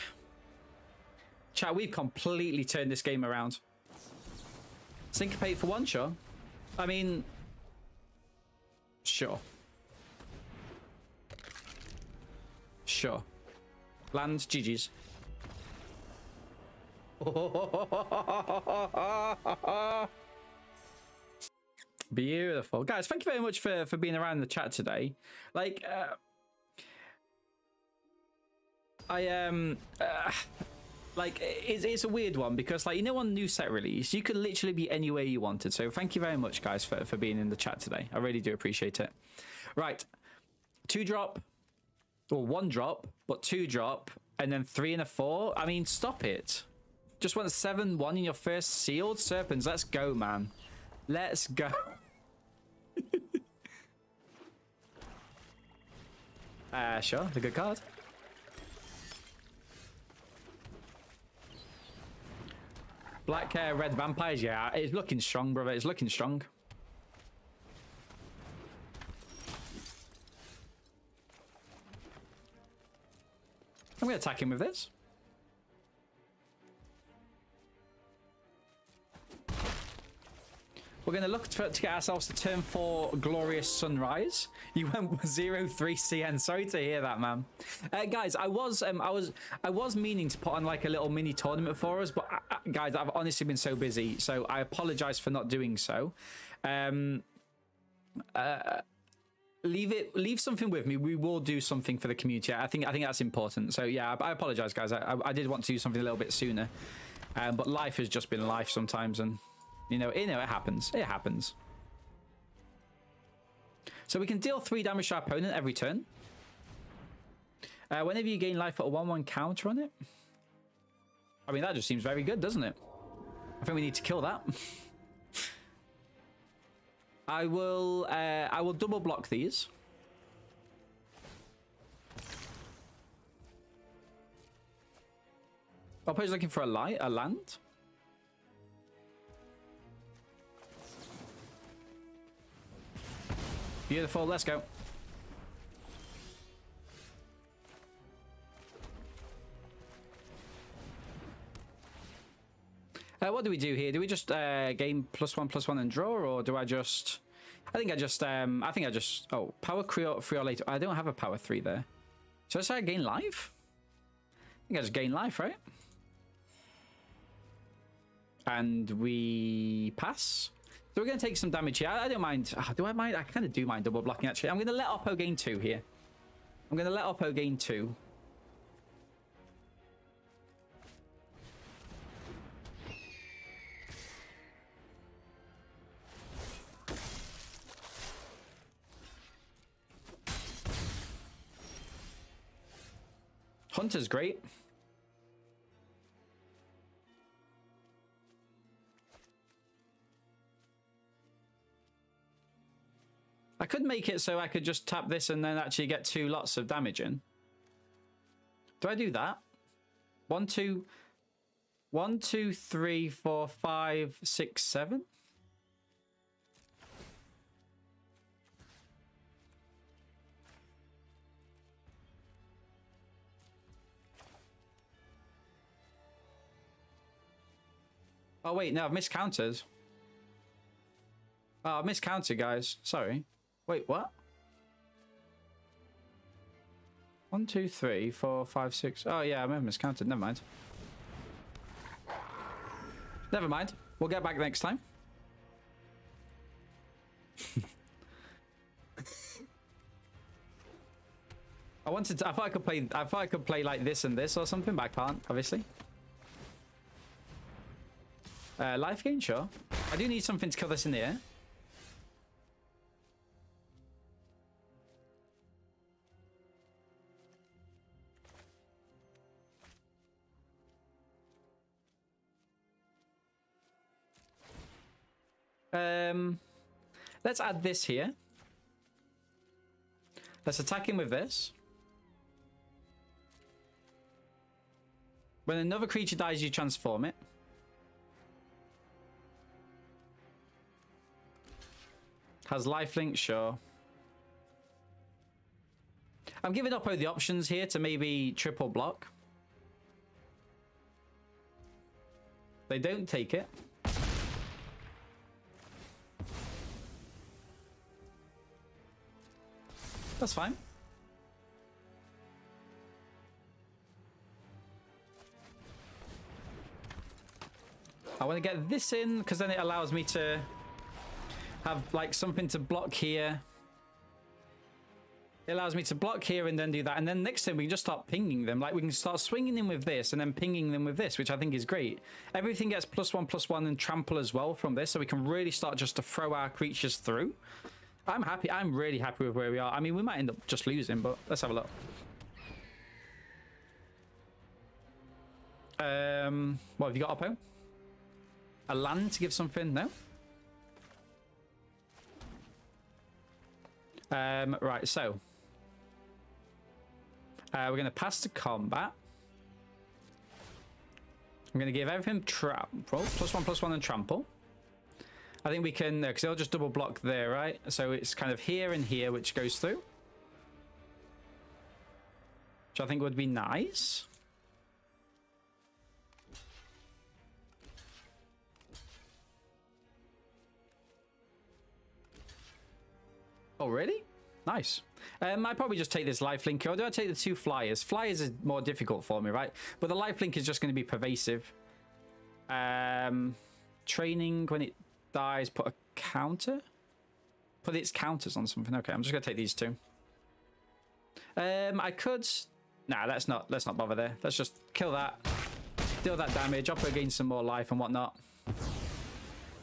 Chat, we've completely turned this game around. Syncopate for one, sure. I mean, sure. Sure. Land, GG's. Beautiful. Guys, thank you very much for being around the chat today. Like, like, it's a weird one because, like, you know, on new set release, you could literally be anywhere you wanted. So thank you very much, guys, for being in the chat today. I really do appreciate it. Right. 2-drop, or 1-drop, but 2-drop, and then 3 and a 4. I mean, stop it. Just want 7-1 in your first sealed serpents. Let's go, man. Let's go. Sure, a good card. Black hair, red vampires. Yeah, it's looking strong, brother. It's looking strong. I'm going to attack him with this. We're going to look to get ourselves to turn 4 Glorious Sunrise. You went 0-3 CN. Sorry to hear that, man. Guys, I was meaning to put on like a little mini tournament for us, but guys, I've honestly been so busy, so I apologize for not doing so. Leave something with me. We will do something for the community. I think that's important. So yeah, I apologize, guys. I did want to do something a little bit sooner, but life has just been life sometimes, and you know, it happens. It happens. So we can deal 3 damage to our opponent every turn. Whenever you gain life, put a 1/1 counter on it. I mean, that just seems very good, doesn't it? I think we need to kill that. I will double block these. Opponent's looking for a land. Beautiful, let's go. What do we do here? Do we just gain +1/+1 and draw, or do I just... I think I just... Oh, power Creolator. I don't have a power 3 there. So should I gain life? I think I just gain life, right? And we pass. So we're going to take some damage here. I don't mind. Do I mind? I kind of do mind double blocking, actually. I'm going to let Oppo gain 2 here. I'm going to let Oppo gain 2. Hunter's great. I could make it so I could just tap this and then actually get 2 lots of damage in. Do I do that? 1, 2, 3, 4, 5, 6, 7. Oh wait, no, I've miscounted. Oh, I've miscounted, guys. Sorry. Wait, what? 1, 2, 3, 4, 5, 6. Oh yeah, I may have miscounted. Never mind. Never mind. We'll get back next time. I thought I could play like this and this or something, but I can't, obviously. Life gain, sure. I do need something to kill this in the air. Let's add this here. Let's attack him with this. When another creature dies, you transform it. Has lifelink? Sure. I'm giving Oppo the options here to maybe triple block. They don't take it. That's fine. I want to get this in because then it allows me to have like something to block here. It allows me to block here and then do that. And then next time we can just start pinging them. Like we can start swinging them with this and then pinging them with this, which I think is great. Everything gets +1/+1 and trample as well from this. So we can really start just to throw our creatures through. I'm happy. I'm really happy with where we are. I mean, we might end up just losing, but let's have a look. What have you got, Oppo? A land to give something? No? Right, so we're going to pass to combat. I'm going to give everything trample, +1/+1 and trample. I think we can, because they'll just double block there, right? So it's kind of here and here, which goes through. Which I think would be nice. Oh, really? Nice. I'd probably just take this lifelink. Or do I take the 2 flyers? Flyers is more difficult for me, right? But the lifelink is just going to be pervasive. Training, when it dies, put a counter? Put its counters on something. Okay, I'm just going to take these 2. I could... Nah, let's not bother there. Let's just kill that. Deal that damage. Oppo gain some more life and whatnot.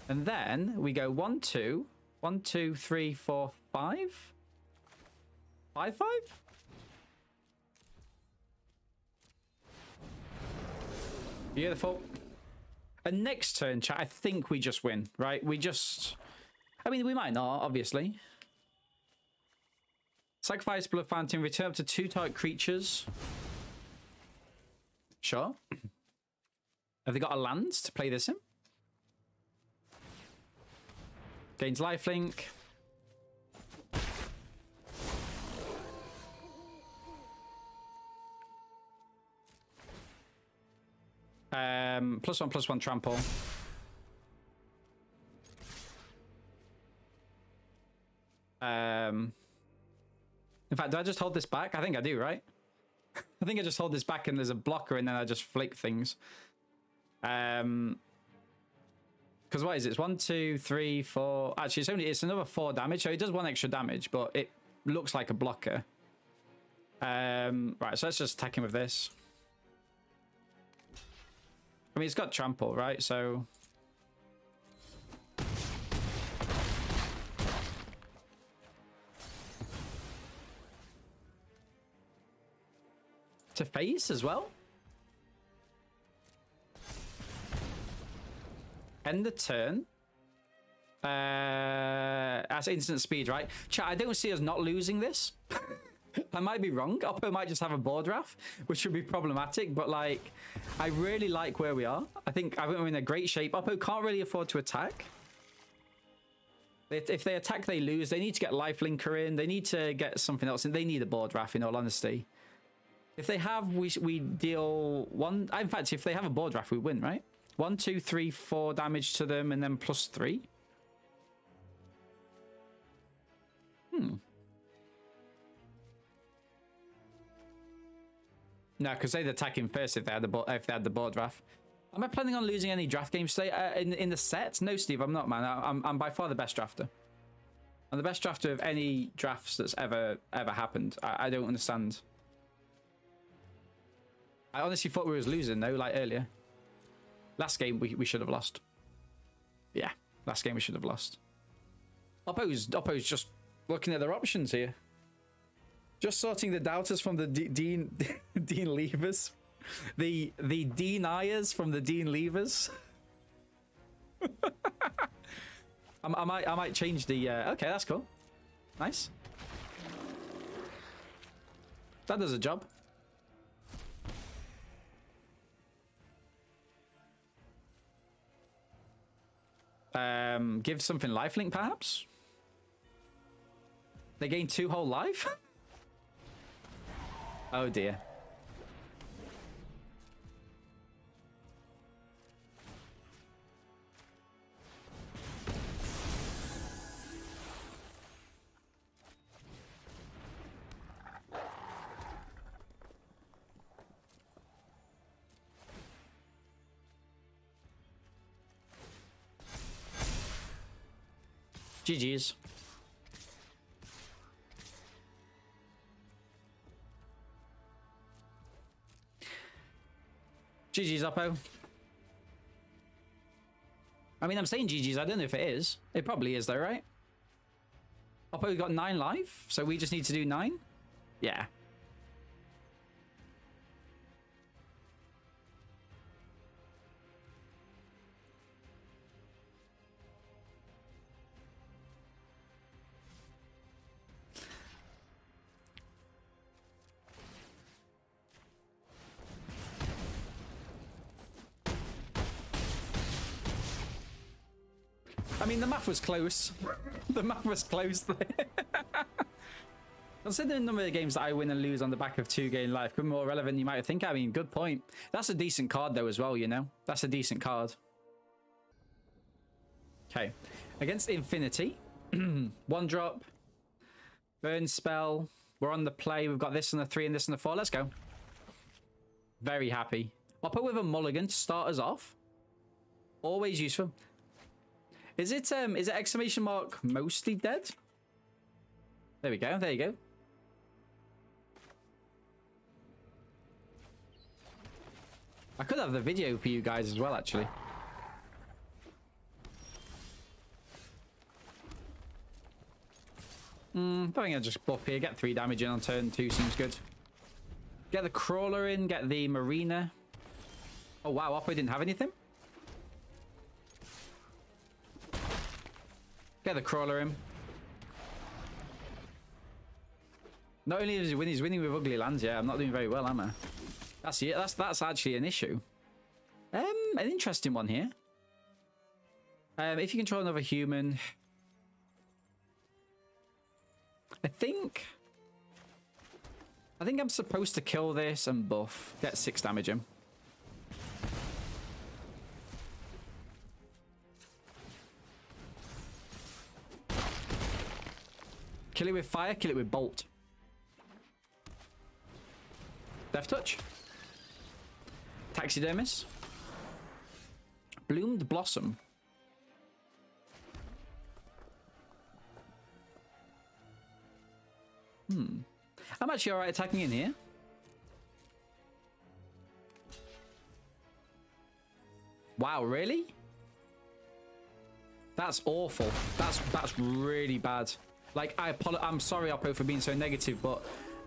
And then we go 1, 2... 1, 2, 3, 4, 5? 5, 5? Beautiful. And next turn, chat, I think we just win, right? We just... I mean, we might not, obviously. Sacrifice Blood Fountain, return up to 2 target creatures. Sure. Have they got a land to play this in? Gains lifelink. +1/+1 trample. In fact, do I just hold this back? I think I do, right? I think I just hold this back and there's a blocker and then I just flick things. Because what is it? It's 1, 2, 3, 4. Actually, it's another 4 damage. So it does 1 extra damage, but it looks like a blocker. Right, so let's just attack him with this. I mean, it's got trample, right? So... to face as well? End the turn. That's instant speed, right? Chat, I don't see us not losing this. I might be wrong. Oppo might just have a board draft, which would be problematic. But, like, I really like where we are. I think we're in a great shape. Oppo can't really afford to attack. If they attack, they lose. They need to get lifelinker in. They need to get something else in. They need a board draft, in all honesty. If they have, we deal 1... In fact, if they have a board draft, we win, right? 1, 2, 3, 4 damage to them, and then +3. No, because they'd attack him first if they had the board draft. Am I planning on losing any draft games today? In the set? No, Steve, I'm not, man. I'm by far the best drafter. I'm the best drafter of any drafts that's ever happened. I don't understand. I honestly thought we was losing though, like earlier. Last game we should have lost. Yeah, last game we should have lost. Oppo's just looking at their options here. Just sorting the doubters from the Dean leavers. The deniers from the Dean leavers. I might change the okay, that's cool. Nice. That does a job. Give something lifelink, perhaps? They gain 2 whole life? Oh dear. GG's. GG's, Oppo. I mean, I'm saying GG's. I don't know if it is. It probably is, though, right? Oppo got 9 life, so we just need to do 9? Yeah. I mean, the math was close. The math was close there. Considering the number of games that I win and lose on the back of 2 gain life could be more relevant than you might think. I mean, good point. That's a decent card, though, as well, you know? That's a decent card. Okay. Against Infinity. 1 drop. Burn spell. We're on the play. We've got this and the 3 and this and the 4. Let's go. Very happy. Oppo with a mulligan to start us off. Always useful. Is it exclamation mark mostly dead? There we go. There you go. I could have the video for you guys as well, actually. I think I'll just buff here. Get 3 damage in on turn 2. Seems good. Get the crawler in. Get the marina. Oh, wow. Oppo didn't have anything. Get the crawler in. Not only is he winning, he's winning with ugly lands. Yeah, I'm not doing very well, am I? That's it. That's actually an issue. An interesting one here. If you control another human, I think I'm supposed to kill this and buff. Get 6 damage in. Kill it with fire, kill it with bolt. Death touch. Taxidermis. Bloomed blossom. I'm actually alright attacking in here. Wow, really? That's awful. That's really bad. Like, I'm sorry, Oppo, for being so negative, but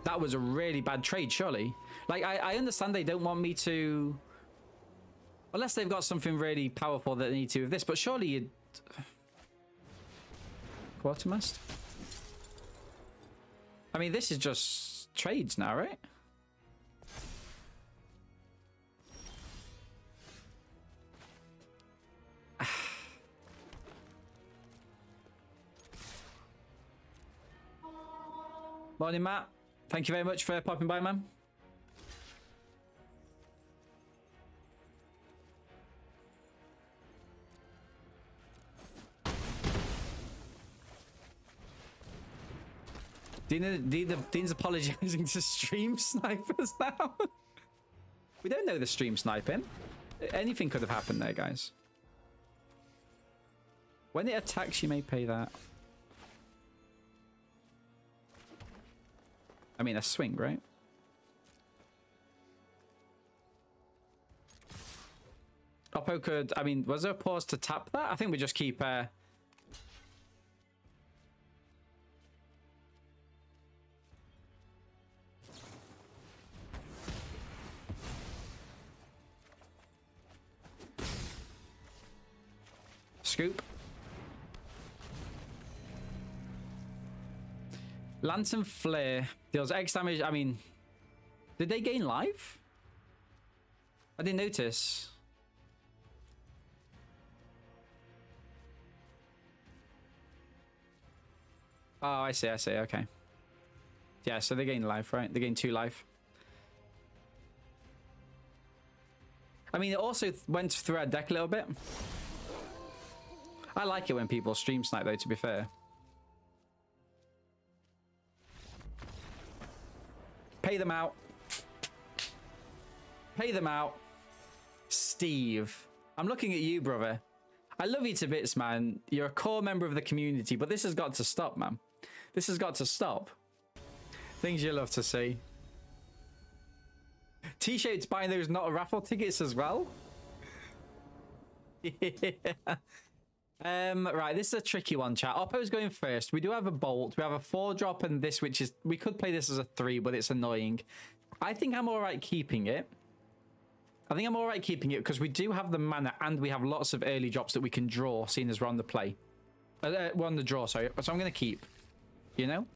that was a really bad trade, surely. Like, I understand they don't want me to... Unless they've got something really powerful that they need to with this, but surely you'd... Quartermaster? I mean, this is just trades now, right? Morning, Matt. Thank you very much for popping by, man. Dean's apologizing to stream snipers now. We don't know the stream sniping. Anything could have happened there, guys. When it attacks, you may pay that. I mean, a swing, right? Oppo could... I mean, was there a pause to tap that? I think we just keep... Scoop. Lantern Flare deals X damage. I mean, did they gain life? I didn't notice. Oh, I see, I see. Okay. Yeah, so they gain life, right? They gain 2 life. I mean, it also went through our deck a little bit. I like it when people stream snipe, though, to be fair. Pay them out. Pay them out. Steve. I'm looking at you, brother. I love you to bits, man. You're a core member of the community, but this has got to stop, man. This has got to stop. Things you love to see. T-shirts buying those not raffle tickets as well. Yeah. Right, this is a tricky one, chat. Oppo's going first. We do have a bolt. We have a 4-drop and this, which is... We could play this as a 3, but it's annoying. I think I'm all right keeping it. I think I'm all right keeping it because we do have the mana and we have lots of early drops that we can draw, seeing as we're on the play. We're on the draw, sorry. So I'm going to keep. You know?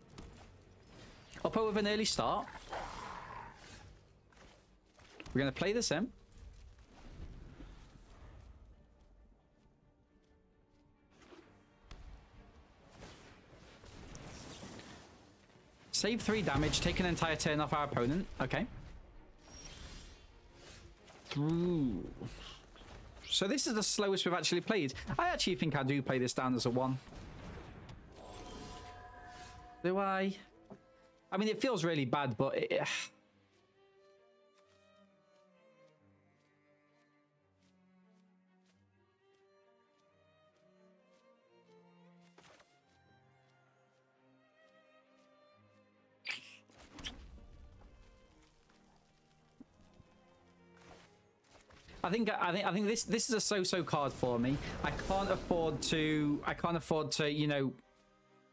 Oppo with an early start. We're going to play this in. Save 3 damage, take an entire turn off our opponent. Okay. Through. So this is the slowest we've actually played. I actually think I do play this down as a 1. Do I? I mean, it feels really bad, but... I think this is a so-so card for me. I can't afford to you know,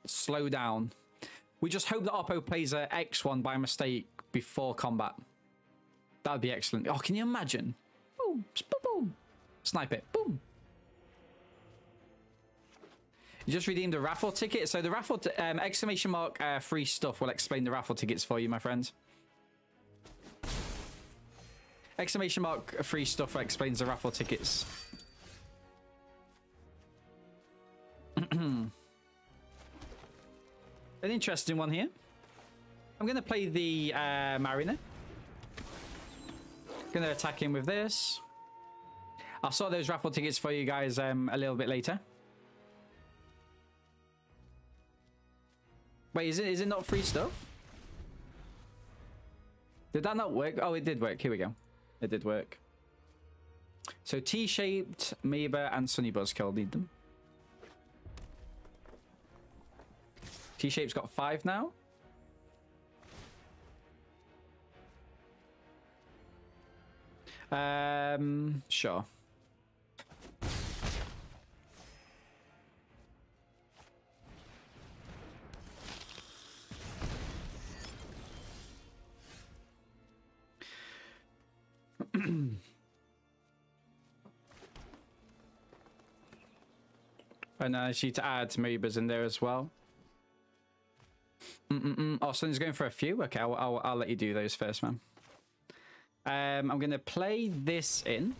slow down. We just hope that Oppo plays a X1 by mistake before combat. That would be excellent. Oh, can you imagine? Boom, boom, boom. Snipe it. Boom. You just redeemed a raffle ticket. So the raffle exclamation mark free stuff will explain the raffle tickets for you, my friends. Exclamation mark free stuff explains the raffle tickets. An interesting one here. I'm going to play the Mariner. Going to attack him with this. I'll sort those raffle tickets for you guys a little bit later. Wait, is it not free stuff? Did that not work? Oh, it did work. Here we go. It did work. So T-shaped, Meba, and Sunny Buzzkill need them. T-shape's got 5 now. Sure. And I need to add Moobas in there as well. Oh, Sunny's going for a few. Okay, I'll let you do those first, man. I'm going to play this in.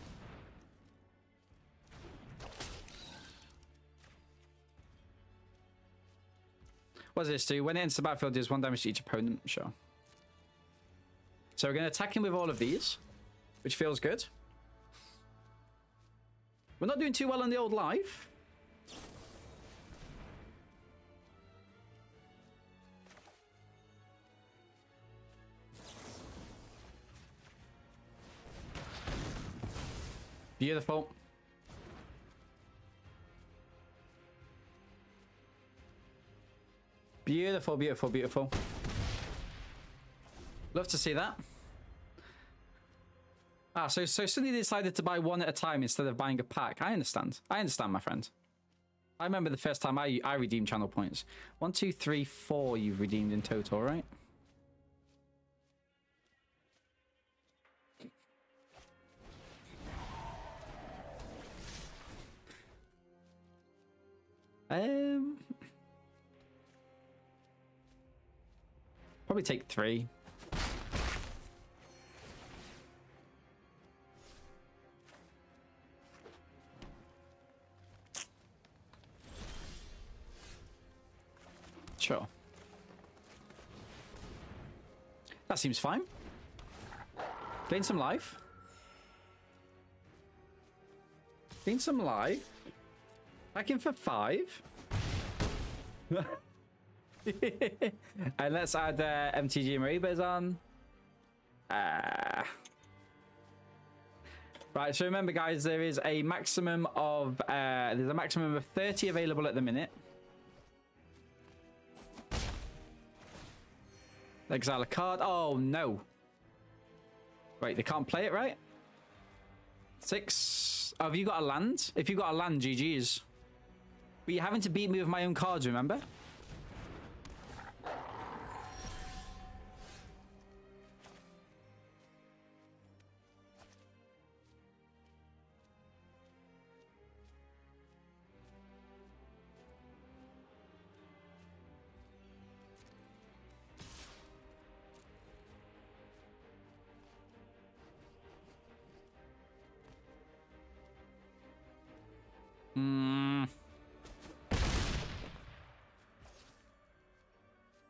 What does this do? When it enters the battlefield, deals 1 damage to each opponent. Sure. So we're going to attack him with all of these, which feels good. We're not doing too well on the old life. Beautiful. Beautiful, beautiful, beautiful. Love to see that. Ah, so Sunny decided to buy 1 at a time instead of buying a pack. I understand. I understand, my friend. I remember the first time I redeemed channel points. 1, 2, 3, 4 you've redeemed in total, right? Probably take 3. Sure. That seems fine. Gain some life. Gain some life. Back in for 5. And let's add MTG Maribas on. Right, so remember guys, there is a maximum of 30 available at the minute. Exile a card. Oh no. Wait, they can't play it, right? 6. Oh, have you got a land? If you got a land, GG's. But you're having to beat me with my own cards, remember?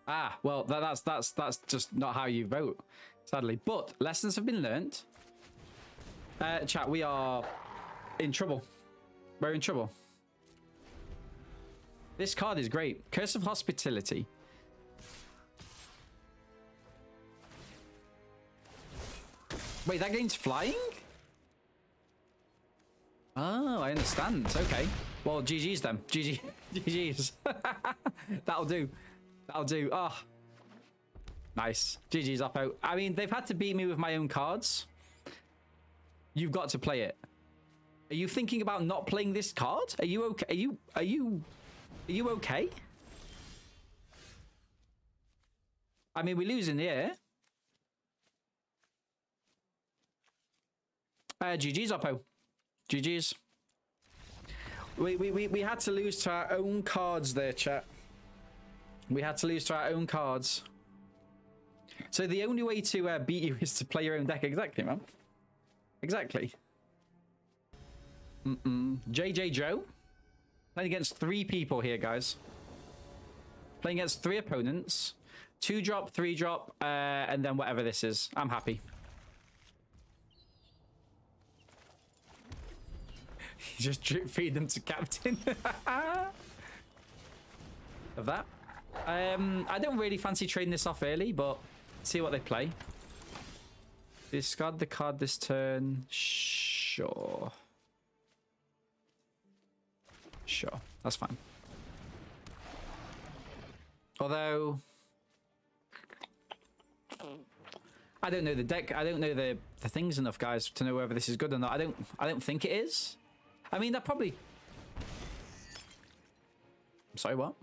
Ah, well, that's just not how you vote, sadly. But lessons have been learned. Chat, we are in trouble. We're in trouble. This card is great. Curse of Hospitality. Wait, that game's flying? Oh, I understand. Okay. Well, GG's then. GG. GG's. That'll do. That'll do. Oh. Nice. GG's, Oppo. I mean, they've had to beat me with my own cards. You've got to play it. Are you thinking about not playing this card? Are you okay? Are you okay? I mean, we're losing here. GG's, Oppo. GG's. We had to lose to our own cards there, chat. We had to lose to our own cards. So the only way to beat you is to play your own deck. Exactly, man. Exactly. JJ Joe. Playing against 3 people here, guys. Playing against 3 opponents. 2-drop, 3-drop, and then whatever this is. I'm happy. You just drip feed them to captain. Of that. I don't really fancy trading this off early, but see what they play. Discard the card this turn. Sure. Sure, that's fine. Although I don't know the deck. I don't know the things enough, guys, to know whether this is good or not. I don't think it is. I mean, that probably. I'm sorry, what?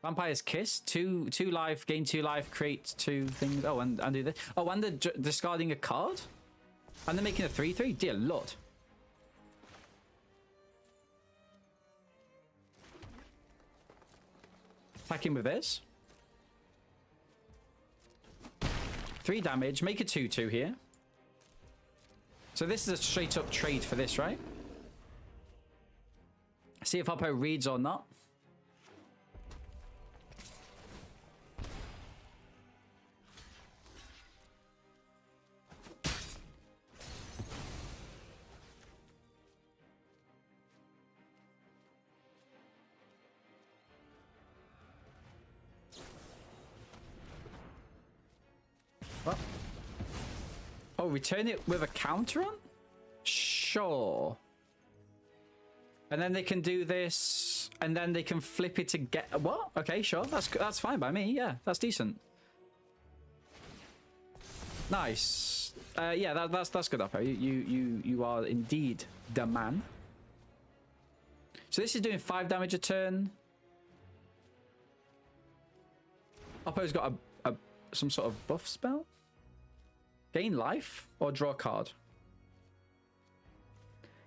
Vampire's Kiss, 2 life, gain 2 life, create 2 things. Oh, and do this. Oh, and they're discarding a card? And they're making a 3/3? Dear Lord. Attacking with this. 3 damage, make a 2/2 here. So this is a straight up trade for this, right? See if Oppo reads or not. What? Oh, return it with a counter on? Sure. And then they can do this, and then they can flip it to get what? Okay, sure. That's fine by me. Yeah, that's decent. Nice. Yeah, that's good, Oppo. You are indeed the man. So this is doing 5 damage a turn. Oppo's got some sort of buff spell. Gain life or draw a card.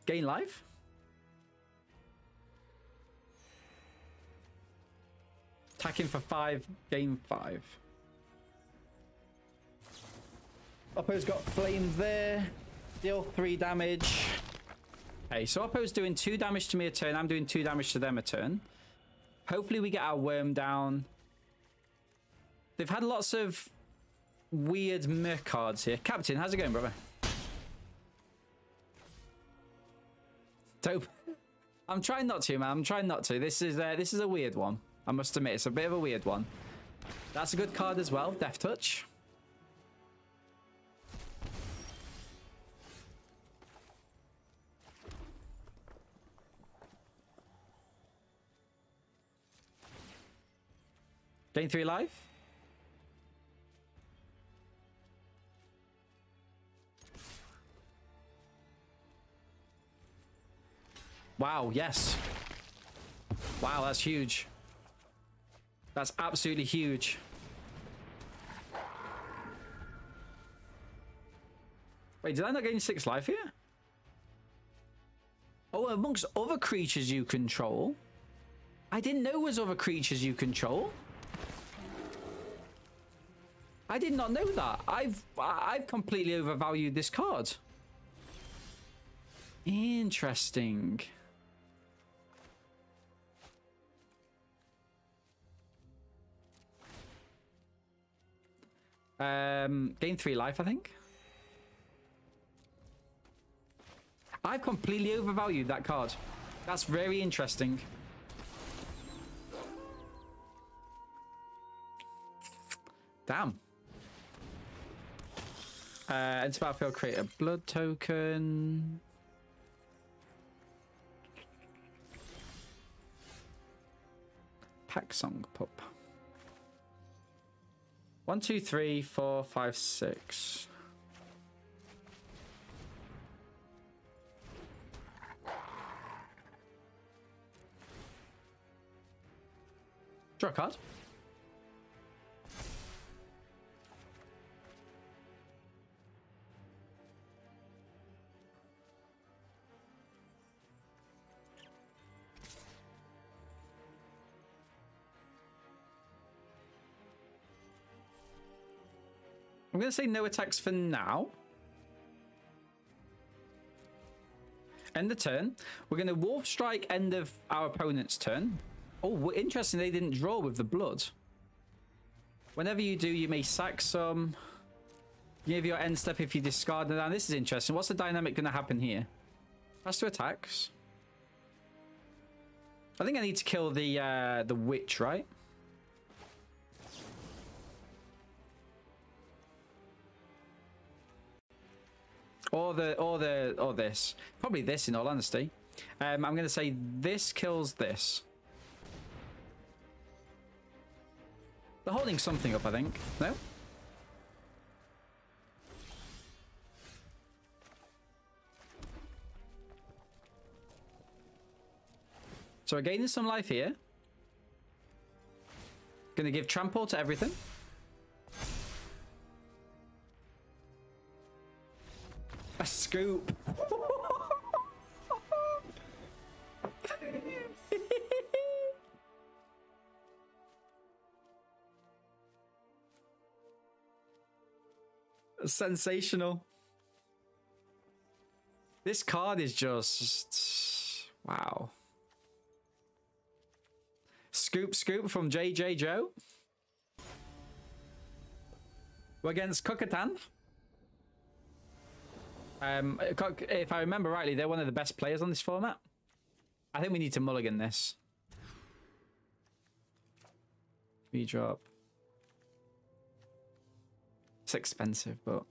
Gain life. Attacking for 5, gain 5. Oppo's got flames there. Deal 3 damage. Okay, so Oppo's doing 2 damage to me a turn. I'm doing 2 damage to them a turn. Hopefully we get our worm down. They've had lots of weird merc cards here. Captain, how's it going, brother? Dope. I'm trying not to, man. I'm trying not to. This is a weird one. I must admit, it's a bit of a weird one. That's a good card as well. Death Touch. Gain 3 life. Wow, yes. Wow, that's huge. That's absolutely huge. Wait, did I not gain 6 life here? Oh, amongst other creatures you control? I didn't know there was other creatures you control. I did not know that. I've completely overvalued this card. Interesting. Gain 3 life, I think. I've completely overvalued that card. That's very interesting. Damn. Enter battlefield, create a blood token. Pack Song Pup. 1, 2, 3, 4, 5, 6. Draw a card. I'm going to say no attacks for now. End the turn. We're going to Wolf Strike end of our opponent's turn. Oh, interesting. They didn't draw with the blood. Whenever you do, you may sack some. Give your end step if you discard it. Now, this is interesting. What's the dynamic going to happen here? Pass 2 attacks. I think I need to kill the witch, right? Or this. Probably this, in all honesty. I'm going to say this kills this. They're holding something up, I think. No? So we're gaining some life here. Going to give trample to everything. A scoop. Sensational. This card is just wow. Scoop from JJ Joe. We're against Kokatan. If I remember rightly, they're one of the best players on this format. I think we need to mulligan this. V-drop. It's expensive, but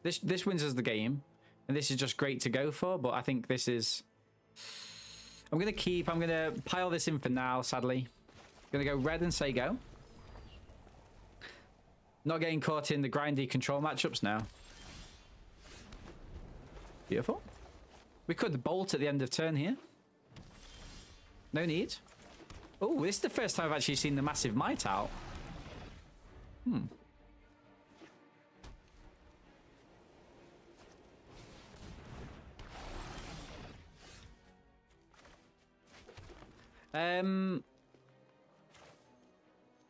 this wins us the game, and this is just great to go for. But I think this is. I'm gonna pile this in for now. Sadly, I'm gonna go red and say go. Not getting caught in the grindy control matchups now. Beautiful. We could bolt at the end of turn here. No need. Oh, this is the first time I've actually seen the massive might out.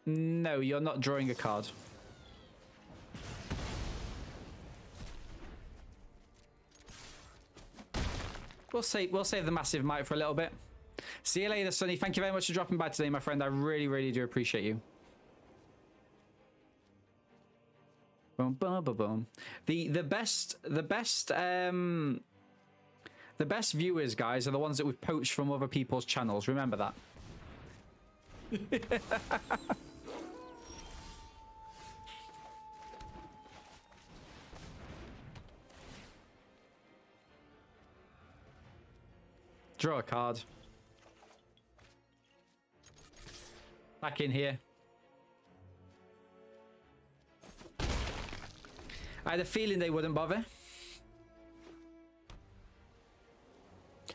No, you're not drawing a card. We'll save the massive might for a little bit. See you later, Sonny. Thank you very much for dropping by today, my friend. I really, really do appreciate you. Boom, boom, boom, boom. The best viewers, guys, are the ones that we've poached from other people's channels. Remember that. Draw a card. Back in here. I had a feeling they wouldn't bother.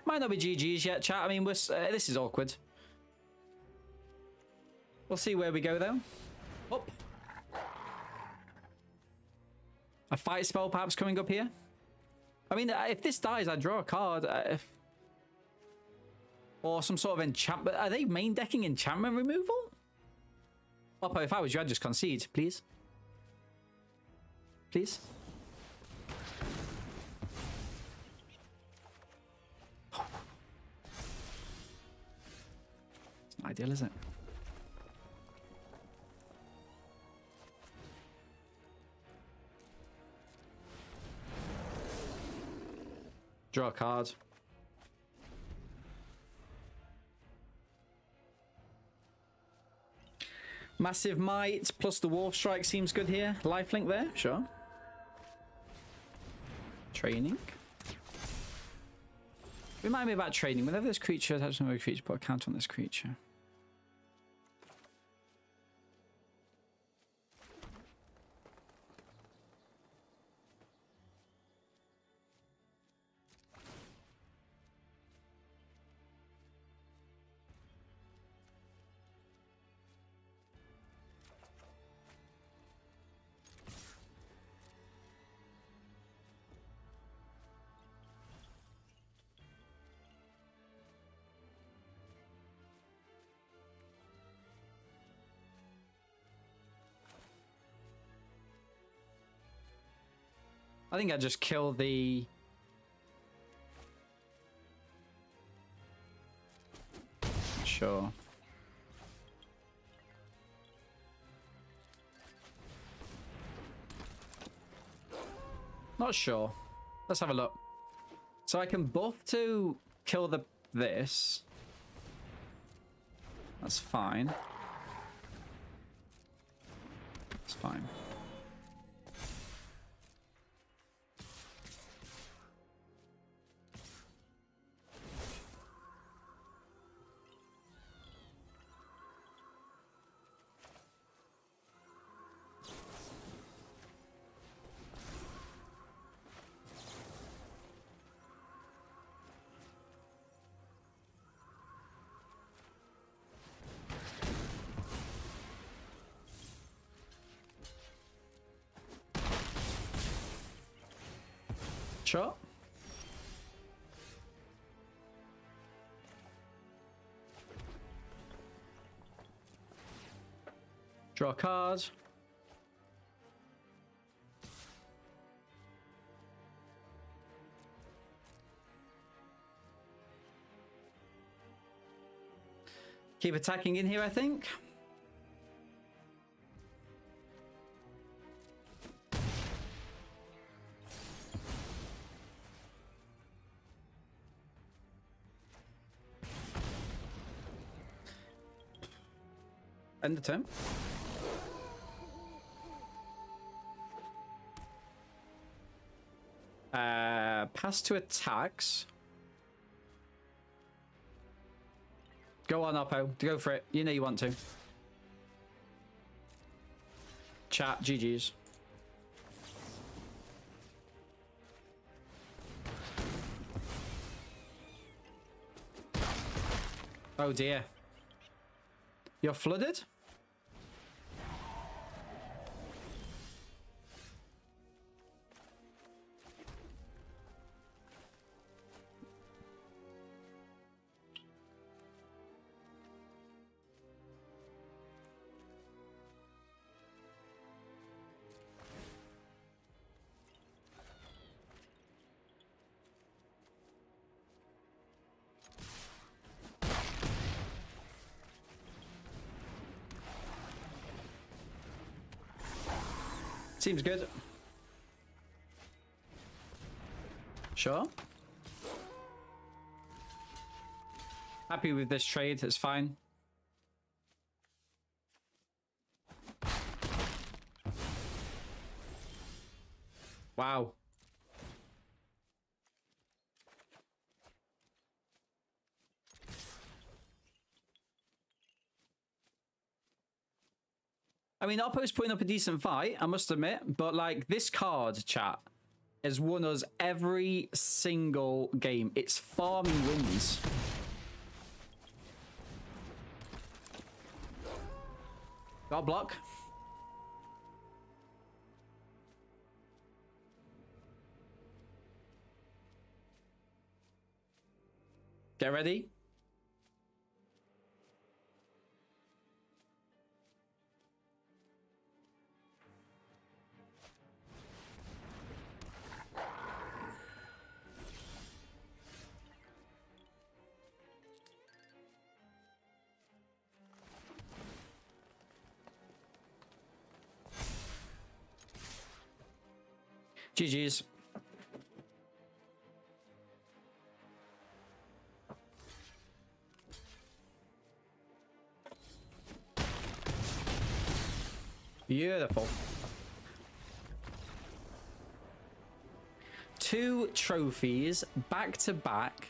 Might not be GG's yet, chat. I mean, this is awkward. We'll see where we go, though. Up. A fight spell perhaps coming up here. I mean, if this dies, I draw a card. Or some sort of enchantment. Are they main decking enchantment removal? Oppo, if I was you, I'd just concede, please. Please. It's not ideal, is it? Draw a card. Massive Might plus the Wolf Strike seems good here. Lifelink there, sure. Training. Remind me about training. Whenever this creature attacks another creature, put a count on this creature. I think I just kill the... Sure. Not sure. Let's have a look. So I can buff to kill this. That's fine. That's fine. Sure. Draw a card. Keep attacking in here, I think. End the turn. Pass to attacks. Go on, Oppo. Go for it. You know you want to. Chat, GG's. Oh dear. You're flooded? Seems good. Sure. Happy with this trade. It's fine. Wow. I mean, Oppo's putting up a decent fight, I must admit, but like this card, chat, has won us every single game. It's farming wins. Got a block. Get ready. GG's. Beautiful. 2 trophies back to back.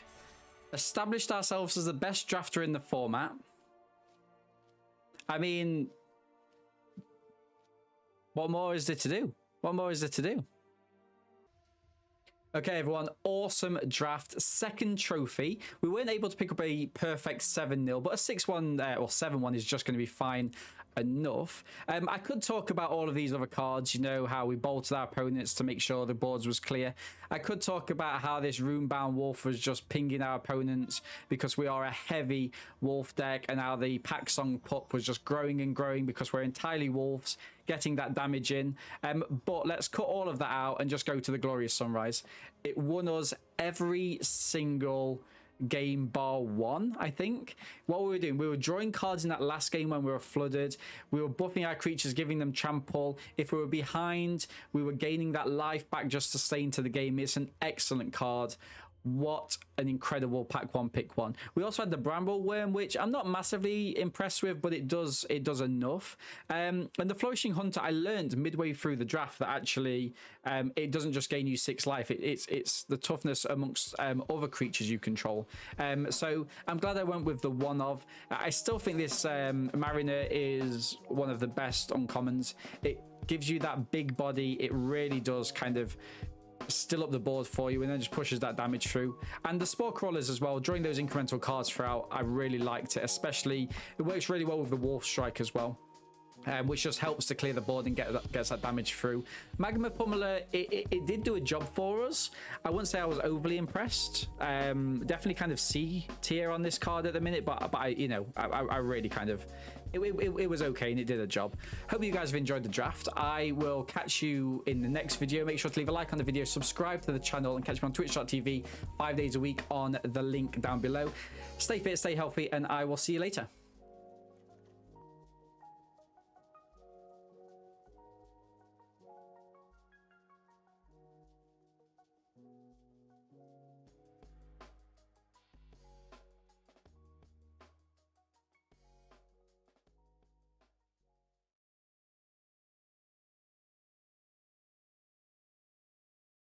Established ourselves as the best drafter in the format. I mean, what more is there to do? What more is there to do? Okay, everyone, awesome draft. Second trophy. We weren't able to pick up a perfect 7-0, but a 6-1 or 7-1 is just going to be fine enough. I could talk about all of these other cards, you know, how we bolted our opponents to make sure the boards was clear. I could talk about how this Runebound Wolf was just pinging our opponents because we are a heavy Wolf deck, and how the Pack Song Pup was just growing and growing because we're entirely Wolves, getting that damage in. But let's cut all of that out and just go to the Glorious Sunrise. It won us every single game bar 1, I think. What we were doing, we were drawing cards in that last game when we were flooded. We were buffing our creatures, giving them trample. If we were behind, we were gaining that life back just to stay into the game. It's an excellent card. What an incredible pack 1 pick 1. We also had the Bramble Worm, which I'm not massively impressed with, but it does enough. And the Flourishing Hunter, I learned midway through the draft that actually it doesn't just gain you 6 life. It's the toughness amongst other creatures you control. So I'm glad I went with the one of. I still think this Mariner is one of the best uncommons. It gives you that big body. It really does kind of still up the board for you, and then just pushes that damage through. And the Spore Crawlers as well, drawing those incremental cards throughout, I really liked it. Especially, it works really well with the Wolf Strike as well, which just helps to clear the board and gets that damage through. Magma Pummeler, it did do a job for us. I wouldn't say I was overly impressed. Definitely kind of C tier on this card at the minute, but I, you know, I really kind of, it was okay and it did a job. Hope you guys have enjoyed the draft. I will catch you in the next video. Make sure to leave a like on the video, subscribe to the channel, and catch me on twitch.tv 5 days a week on the link down below. Stay fit, stay healthy, and I will see you later.